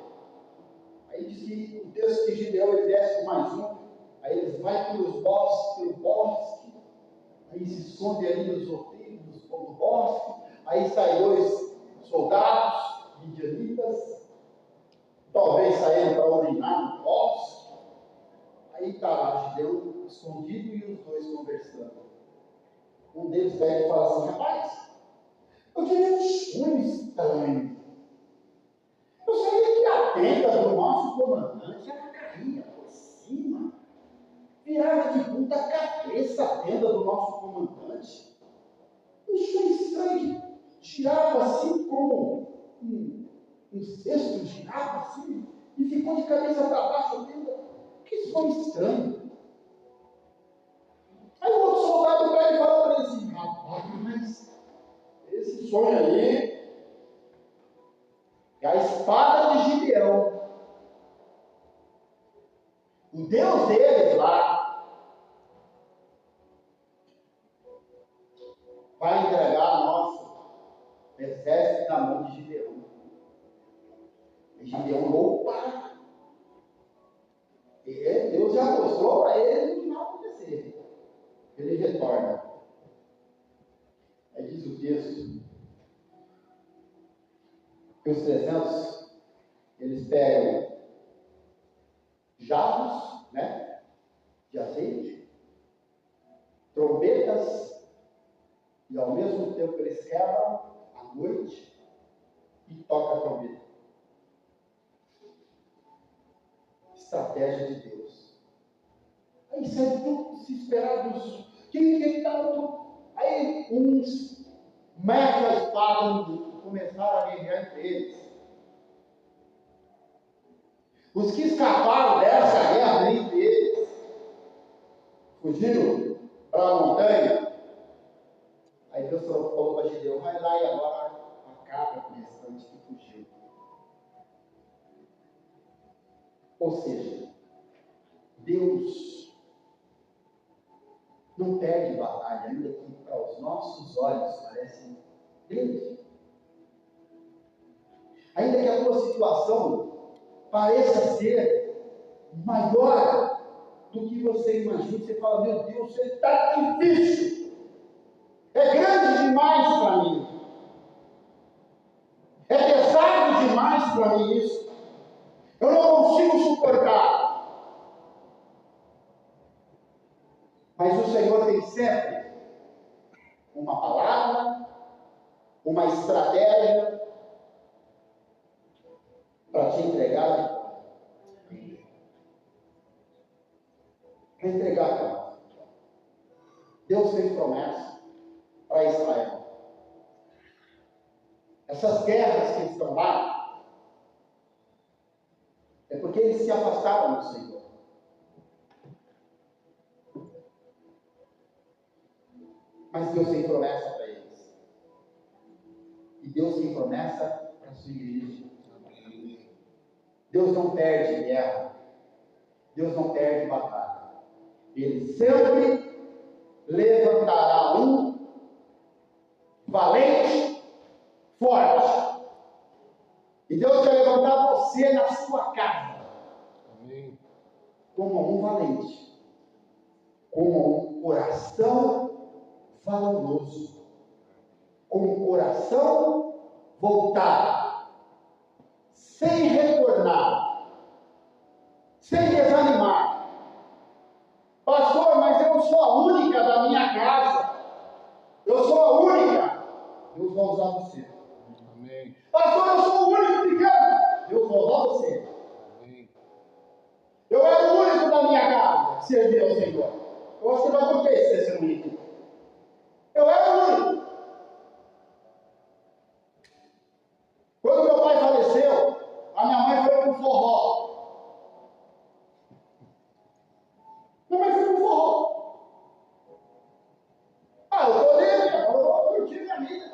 Aí diz que o texto que Gideão ele desce com mais um, aí eles vão pelo bosque, aí se esconde ali nos outeiros, do bosque, aí saem 2 soldados, midianitas, talvez saíram para urinar no bosque, aí está lá Gideão escondido e os 2 conversando. Um deles pega e fala assim: rapaz, eu tive um sonho estranho. Eu sabia que a tenda do nosso comandante ela caía por cima, virava de ponta cabeça a tenda do nosso comandante. Um sonho estranho que girava assim como um cesto, girava assim e ficou de cabeça para baixo a tenda. Que sonho estranho. Aí o outro soldado pega e fala para ele assim: rapaz, mas esse sonho aí é a espada de Gideão. O Deus deles lá vai entregar nosso exército na mão de Gideão. E Gideão, opa! E Deus já mostrou para ele o que vai acontecer. Ele retorna. Aí diz o texto que os 300 eles pegam jarros, né, de azeite, trombetas, e ao mesmo tempo eles quebram à noite e tocam a trombeta. Estratégia de Deus. Aí saem todos desesperados. Quem está? Aí uns metem a espada no mundo, começaram a guerrear entre eles. Os que escaparam dessa guerra entre eles, fugiram para a montanha. Aí Deus falou para Gideão: vai lá e agora acaba com o restante que fugiu. Ou seja, Deus não perde batalha, ainda que para os nossos olhos parece grande. Ainda que a tua situação pareça ser maior do que você imagina, você fala: meu Deus, isso está difícil, é grande demais para mim, é pesado demais para mim isso, eu não consigo suportar. Mas o Senhor tem sempre uma palavra, uma estratégia para te entregar a vitória. Para entregar a vitória. Deus fez promessa para Israel. Essas guerras que estão lá, é porque eles se afastaram do Senhor. Mas Deus tem promessa para eles. E Deus tem promessa para a sua igreja. Deus não perde guerra. Deus não perde batalha. Ele sempre levantará um valente, forte. E Deus vai levantar você na sua casa. Amém. Como um valente. Com um coração valoroso, com um coração voltado, sem retornar, sem desanimar. Pastor, mas eu sou a única da minha casa, eu sou a única. Deus vai usar você. Amém. Pastor, eu sou o único pequeno, Deus vai usar você. Amém. Eu era o único da minha casa, servir ao Senhor. Eu acho que eu já contei esse testemunho. Eu era o único. Quando meu pai faleceu, a minha mãe foi para o forró. Minha mãe foi para o forró. Ah, eu estou livre, eu vou curtir minha vida.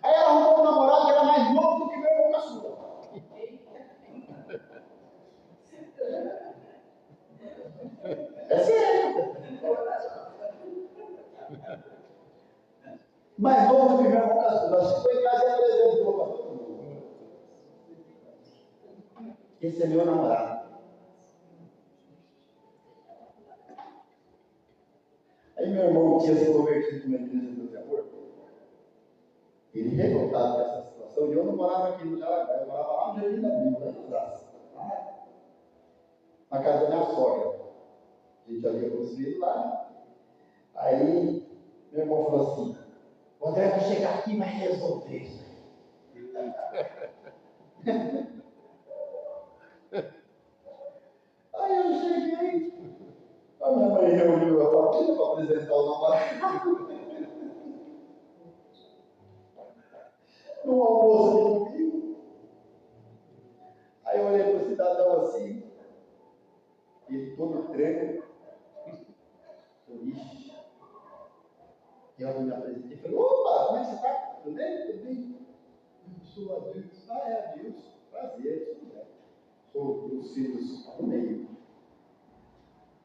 Aí ela arrumou um namorado que era mais novo do que meu irmão caçula. É sério. Mais novo do que meu irmão caçula. Acho que foi em casa e apresentou para todo mundo. Esse é meu namorado. Aí meu irmão irmão tinha se convertido numa igreja de Deus e Amor, ele revoltado com essa situação, e eu não morava aqui no Jaraguá, eu morava lá no Jardim da Bíblia, lá em Osasco, lá na casa da minha sogra. A gente havia construído lá, né? Aí, meu irmão falou assim: o André vai chegar aqui e vai resolver isso. Aí eu cheguei, a minha mãe reuniu a família para apresentar o namorado. No almoço de domingo. Aí eu olhei para o cidadão assim, ele todo tremendo. Ixi. E eu me apresentei e falei: opa, como é que você está? Tudo bem? Tudo bem? Eu sou Adilson. Ah, é Adilson. Prazer, tudo bem. Sou os filhos do meio.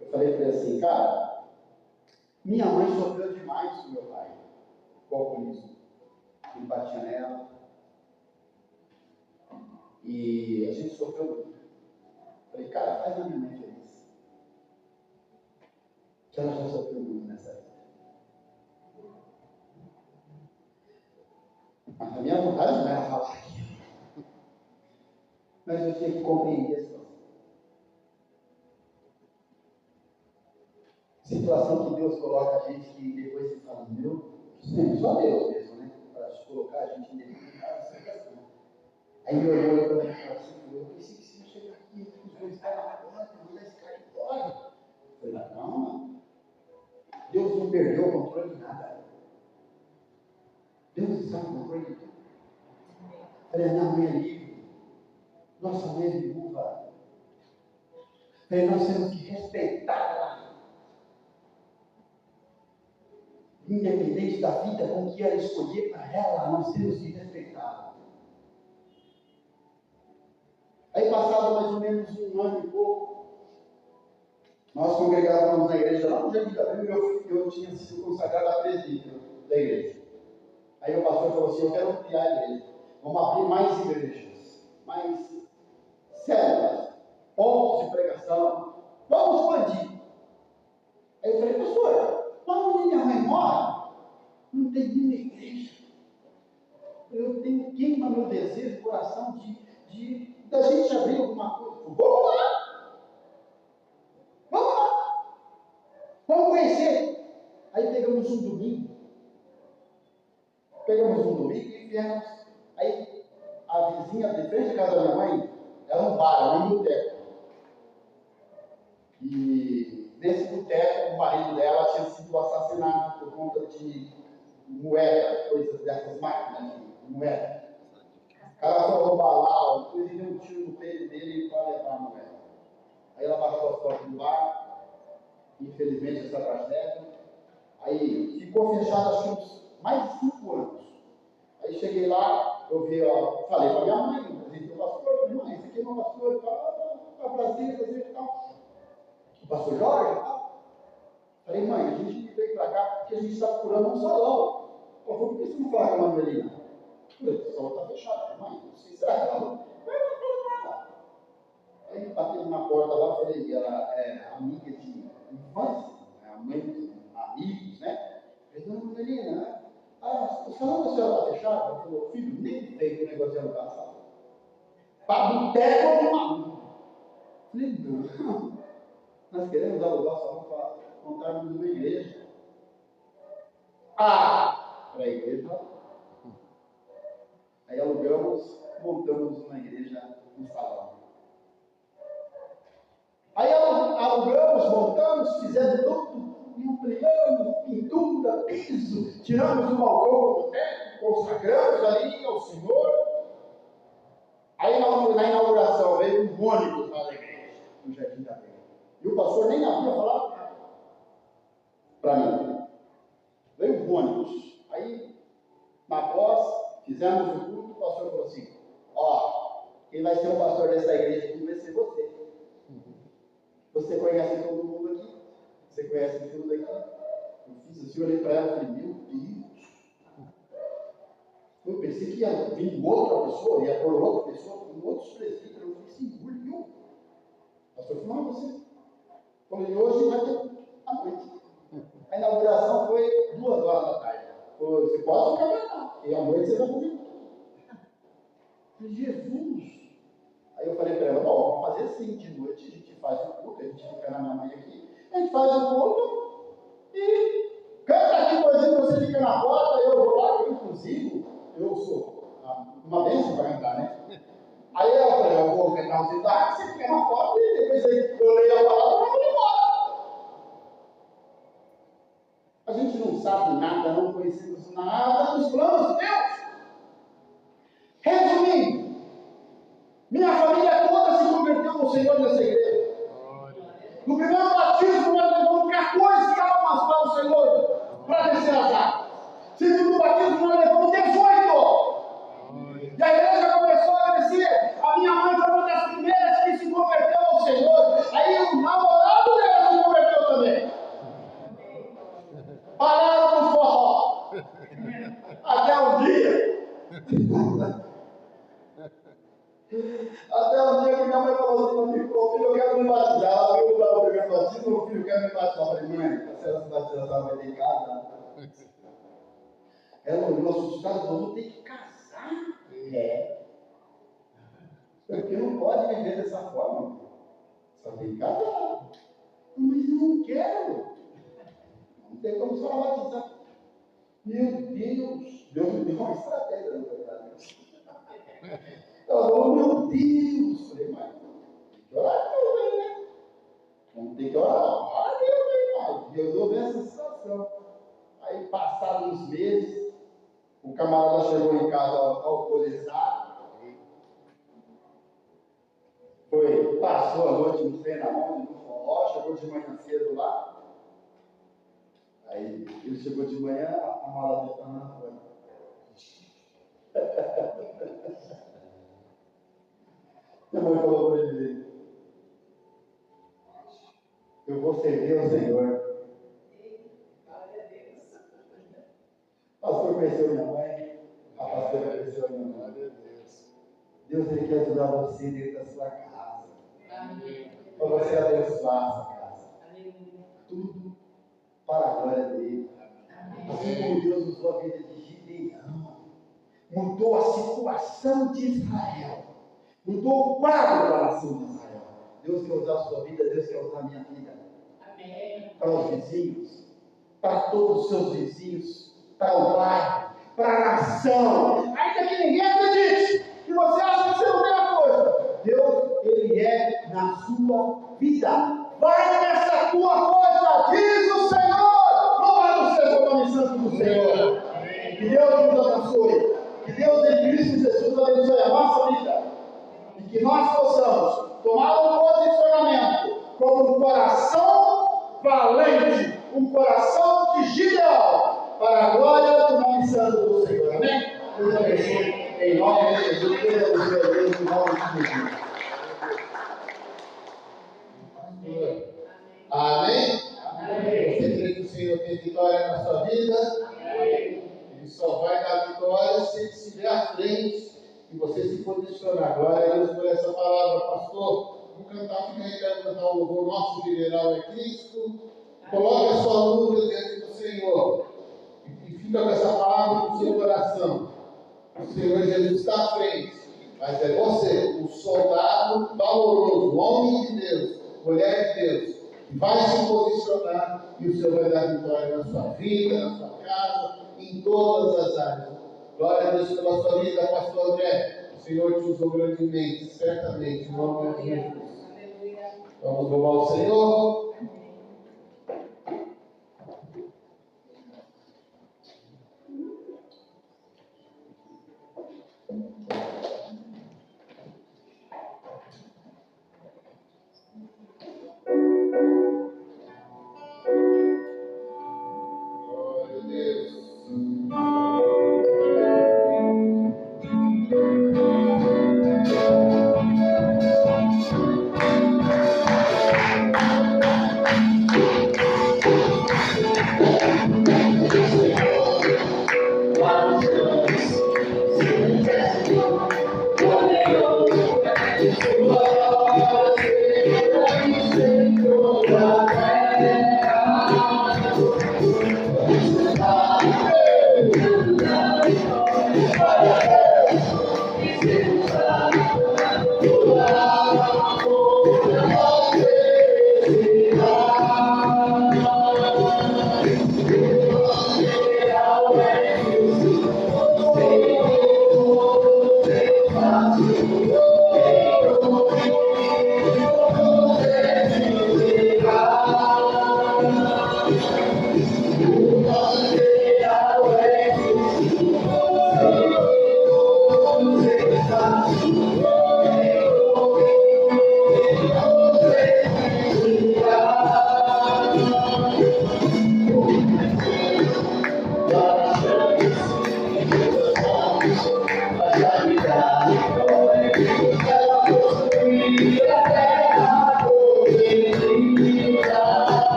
Eu falei para ele assim: cara, minha mãe sofreu demais com meu pai. Qual por isso? Ele batia nela. E a gente sofreu muito. Falei: cara, faz a minha mãe feliz. Que ela já sofreu muito nessa vida. Mas a minha vontade não era falar aquilo. Mas eu tinha que compreender a situação. Situação que Deus coloca a gente que depois você fala: meu, só Deus mesmo, né? Para colocar a gente em determinada situação. Aí meu irmão olhou para mim e falou assim: eu pensei que você ia chegar aqui, os dois caras na porta, mandar esse cara embora. Eu falei: não, mano. Deus não perdeu o controle de nada. Deus está no controle de tudo. Eu falei: minha mãe é livre. Nossa mãe é viúva. Eu falei: nós temos que respeitar. Independente da vida com que ela escolher para ela, nós temos que respeitar. Aí, passado mais ou menos um ano e pouco, nós congregávamos na igreja lá no Jardim da Bíblia, eu tinha sido consagrado a presbítero da igreja. Aí o pastor falou assim: eu quero ampliar a igreja, vamos abrir mais igrejas, mais células, pontos de pregação, vamos expandir. Aí eu falei: pastor, lá onde minha mãe mora, não tem nenhuma igreja. Eu tenho queima meu desejo, coração da gente abrir alguma coisa. Vamos lá! Vamos lá! Vamos conhecer! Aí pegamos um domingo e viemos. Aí a vizinha de frente da casa da minha mãe era um bar, era um boteco. E nesse boteco o marido dela tinha sido assassinado por conta de moeda, coisas dessas máquinas de moeda. O cara foi roubar lá, depois deu um tiro no peito dele para levar a moeda. Aí ela baixou as portas do bar, infelizmente essa tragédia. Aí ficou fechado acho que uns mais de 5 anos. Aí cheguei lá, eu vi, falei para minha mãe, apresentei o pastor, falei: mãe, esse aqui é meu pastor e tal, para Brasília e tal. O pastor Jorge e tal. Falei: mãe, a gente veio para cá porque a gente está procurando um salão. Ela falou: por que você não fala com a Manuelina? Eu falei: o salão está fechado. Mãe, não sei se será que ela não fala nada. Aí bateu na porta lá, falei: ela é amiga de infância, é a mãe dos amigos, né? Eu falei: dona Manuelina, né? O salão da senhora está fechado? Ela falou: filho, nem veio o negócio de alugar a sala. Para boteco de maluco. Falei: não, nós queremos alugar o salão para contarmos uma igreja. Para a igreja. Aí alugamos, montamos uma igreja no salão. Aí alugamos, montamos, fizemos tudo, ampliamos, pintura, piso, tiramos o balcão do boteco, consagramos ali ao Senhor. Aí na inauguração veio um ônibus lá da igreja, no Jardim da Bíblia. E o pastor nem havia falado nada para mim. Veio um ônibus. Aí, na pós, fizemos o culto, o pastor falou assim: ó, quem vai ser o pastor dessa igreja aqui vai ser você. Você conhece todo mundo aqui? Você conhece tudo aqui? Eu fiz assim, olhei para ela e falei: meu Deus. Eu pensei que ia vir outra pessoa, ia por outra pessoa, com outros presbíteros. Eu falei: segura, viu? O pastor falou: não, você. Eu falei: hoje vai ter a noite. A inauguração foi 2 horas da tarde. Você pode ficar pra cá, e à noite você vai fazer tudo. Jesus! Aí eu falei para ela, bom, vamos fazer assim, de noite a gente faz o culto, a gente fica na minha mãe aqui, a gente faz o culto e canta aqui coisinha, você fica na porta, eu vou lá, eu inclusive, eu sou uma bênção para cantar, né? Aí eu falei, eu vou cantar um cidade, você fica na porta e depois eu leio a palavra e vou embora. A gente não sabe nada, não conhecemos nada dos planos de Deus. Resumindo, minha família toda se converteu no Senhor nessa igreja. No primeiro batismo, nós levamos 14 almas para o Senhor, para descer as águas. Segundo batismo, nós levamos 18. E a igreja começou a crescer. A minha mãe foi uma das primeiras que se converteu ao Senhor. Aí o namorado dela se converteu também. Pararam no forró. Até um dia. Até um dia que minha mãe falou assim para mim, filho, eu quero me batizar. Ela viu o primeiro batismo, meu filho, eu quero me batizar. Eu falei, mãe, a senhora se batizar, vai ter em casa. Ela olhou assustada e falou, vou ter que casar. É. Porque não pode viver dessa forma. Só tem que casar. Mas eu não quero. Não tem como só batizar. Meu Deus. Deus me deu uma estratégia, na verdade. Ela falou, meu Deus. Falei, mas tem que orar também, né? Vamos ter que orar. Ora Deus, né? Deus resolveu essa situação. Aí, passados uns meses, o camarada chegou em casa alcoolizado. Passou a noite no sei na onde, no forró, chegou de manhã cedo lá. Aí ele chegou de manhã, a mala dele estava na rua. Minha mãe falou para ele, eu vou servir ao Senhor. O pastor conheceu minha mãe, a pastora conheceu minha mãe. Deus ele quer ajudar você dentro da sua casa. Para você abençoar a sua casa. Tudo para a glória dele. Assim como Deus usou a vida de Gideão, mudou a situação de Israel, mudou o quadro da nação de Israel. Deus quer usar a sua vida, Deus quer usar a minha vida. Para os vizinhos, para todos os seus vizinhos, para o bairro, para a nação. Ainda que ninguém acredite, que você acha que você não tem a coisa, Deus, Ele é na sua vida. Vai nessa tua coisa, diz o Senhor. Louvado seja o nome santo do Senhor. Que Deus nos abençoe. Que Deus em Cristo Jesus abençoe a nossa vida. E que nós possamos tomar um posicionamento como um coração valente, um coração de Gideão, para a glória do nome santo do Senhor. Amém? Deus abençoe. Em nome de Jesus, Deus abençoe a Deus, em nome de Jesus.
Amém? Amém. Você crê que o Senhor tem vitória na sua vida? Amém. Ele só vai dar vitória se ele estiver à frente e você se posicionar. Glória a Deus por essa palavra, pastor. Vamos cantar, fica aí, quero cantar o louvor nosso general é Cristo. Coloque a sua luta diante do Senhor e fica com essa palavra no seu coração. O Senhor Jesus está à frente, mas é você, o soldado valoroso, o homem de Deus, mulher de Deus, que vai se posicionar e o Senhor vai dar vitória na sua vida, na sua casa, em todas as áreas. Glória a Deus pela sua vida, pastor André. O Senhor te usou grandemente, certamente, em nome de Jesus. Vamos louvar o Senhor.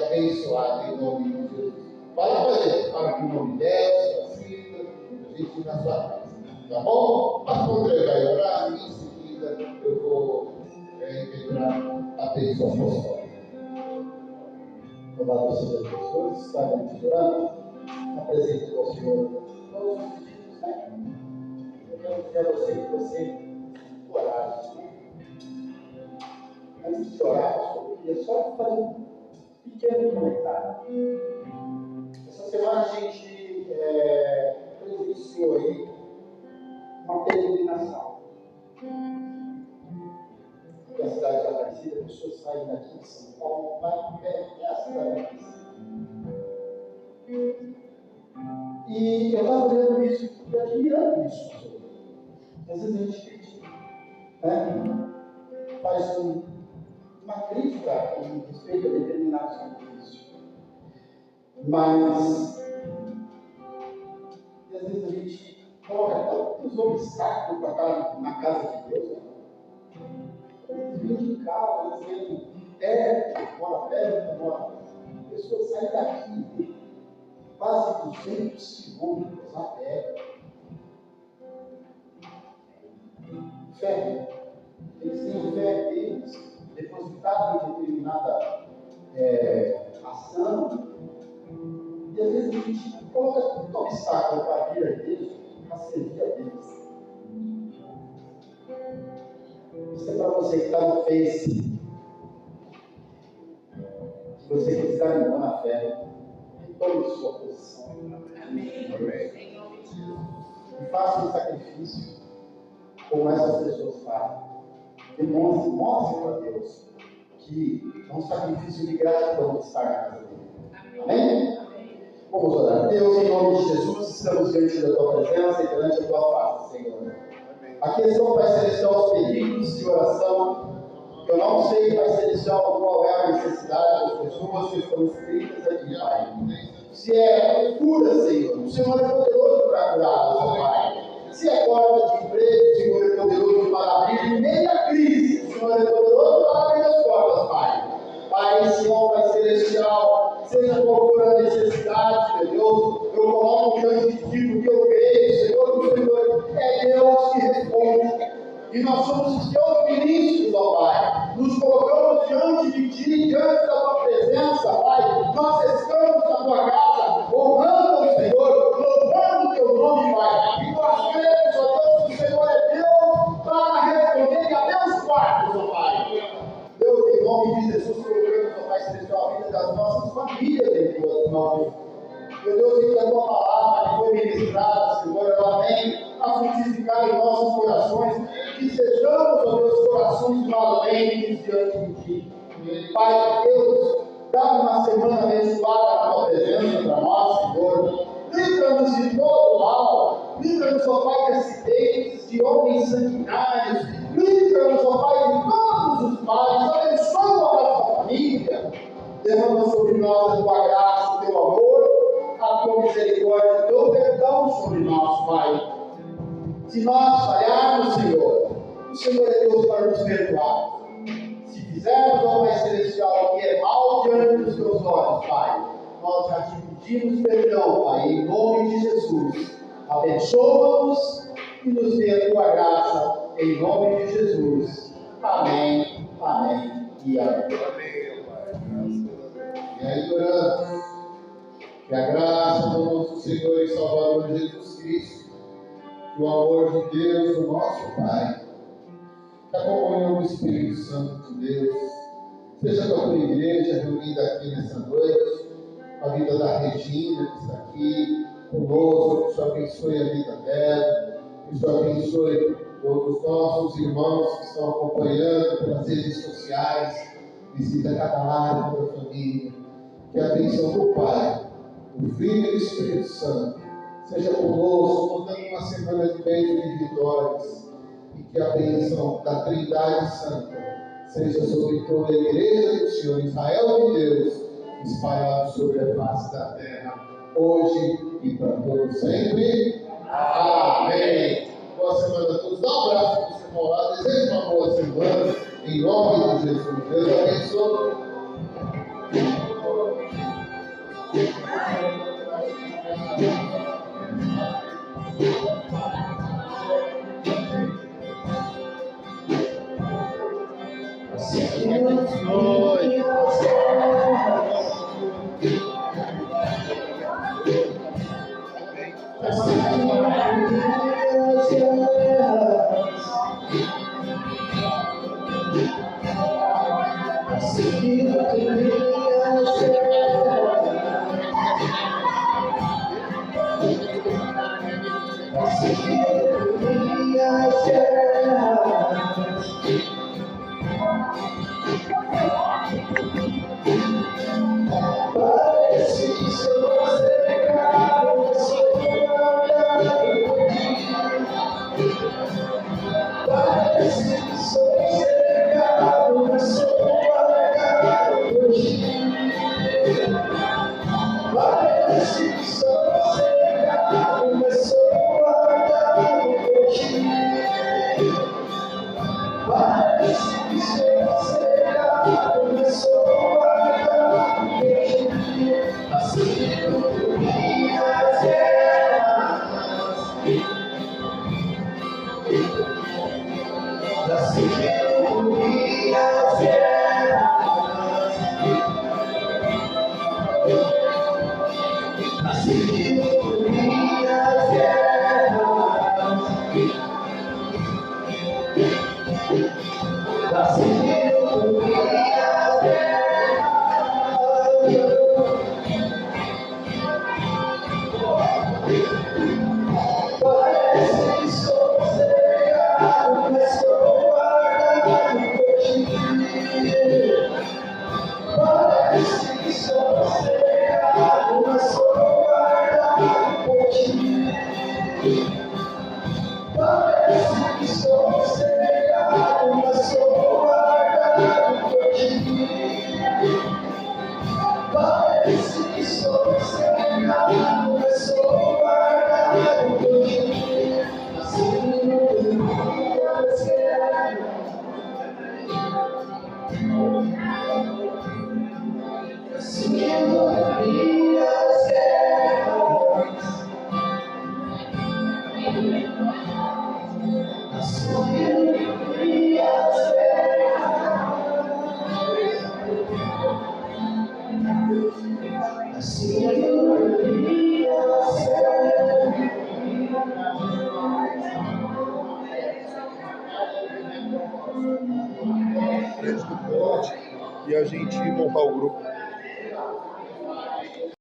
Abençoado em nome de Jesus. aqui o nome dela, sua filha, a gente ir na sua casa. Tá bom? Mas quando ele vai orar, em seguida eu vou integrar a bênção apostólica.
Louvado seja Deus. Todos estarem orando, apresento ao Senhor todos os pedidos, né? Eu quero dizer a você que você orar, né? Antes de orar, eu queria só fazer um pequeno comentário. Essa semana a gente iniciou aí uma peregrinação. Da cidade de Aparecida, as pessoas saem daqui de São Paulo, vai até a cidade de Aparecida. E eu estava olhando isso e admirando isso. Às vezes a gente critica, né? Faz uma crítica em respeito a determinados sacrifícios. Mas, às vezes a gente coloca tantos obstáculos para estar na casa de Deus, né? Eles vêm de carro, eles vêm de pé, mora perto, mora. A pessoa sai daqui quase 200 quilômetros a pé. Fé. Eles têm fé deles, depositado em determinada ação. E às vezes a gente coloca tanto obstáculo para vir a Deus, para servir a Deus. Isso é para você que está no Face. Se você que desanimou na fé, retome sua posição.
Amém.
E faça um sacrifício como essas pessoas fazem. Mostre para Deus que é um sacrifício de gratidão estar na casa dele. Amém? Vamos orar. Deus, em nome de Jesus, estamos diante da tua presença e perante a tua face, Senhor. Aqui estão, Pai Celestial, os pedidos de oração, que eu não sei, Pai Celestial, qual é a necessidade das pessoas que estão inscritas aqui, Pai. Se é cura, Senhor, o Senhor é poderoso para curá-los, Pai. Se é porta de emprego, o Senhor é poderoso para abrir em meio à crise, o Senhor é poderoso para abrir as portas, Pai. Pai, Senhor, Pai Celestial, seja qual for a necessidade, meu Deus, eu coloco diante de ti, porque eu creio, Senhor, que o Senhor é Deus que responde. E nós somos os teus ministros, ó Pai. Nos colocamos diante de ti, diante da tua presença, Pai. Nós estamos na tua casa, honrando o Senhor, louvando o teu nome, Pai. E nós cremos, ó Deus, que o Senhor é Deus para responder e abençoar-nos, ó Pai. Deus, em nome de Jesus, colocamos, ó Pai Celestial, a vida das nossas famílias em tuas mãos. Meu Deus, que a tua palavra que foi ministrada, Senhor, ela vem a frutificar em nossos corações, que sejamos, ó Deus, corações valentes diante de ti. Pai, Deus, dá uma semana abençoada na tua presença para nós, Senhor. Livra-nos de todo mal, livra-nos, ó Pai, de acidentes, de homens sanguinários, livra-nos, ó Pai, de todos os males, abençoa a nossa família, derrama sobre nós a tua graça, o teu amor, a tua misericórdia, o teu perdão sobre nós, Pai. Se nós falharmos, Senhor, o Senhor é Deus para nos perdoar. Se fizermos, ó Pai Celestial, o que é mal diante dos teus olhos, Pai, nós já te pedimos perdão, Pai, em nome de Jesus. Abençoa-nos e nos dê a tua graça, em nome de Jesus. Amém, amém e amém.
Amém, Pai.
E aí, oramos, que a graça do nosso Senhor e Salvador Jesus Cristo, que o amor de Deus, o nosso Pai, que a comunhão do Espírito Santo de Deus, seja com a tua igreja reunida aqui nessa noite, a vida da Regina que está aqui conosco, que o Senhor abençoe a vida dela, que o Senhor abençoe os nossos irmãos que estão acompanhando pelas redes sociais, visita cada lar da família, que a bênção do Pai, do Filho e do Espírito Santo seja conosco, nos dando uma semana de bênçãos e vitórias, e que a bênção da Trindade Santa seja sobre toda a igreja do Senhor Israel de Deus, espalhado sobre a face da terra, hoje e para todos sempre. Amém. Boa semana a todos. Dá um abraço para você morar. Desejo uma boa semana. Em nome de Jesus. Deus abençoe.
E a gente montar o grupo.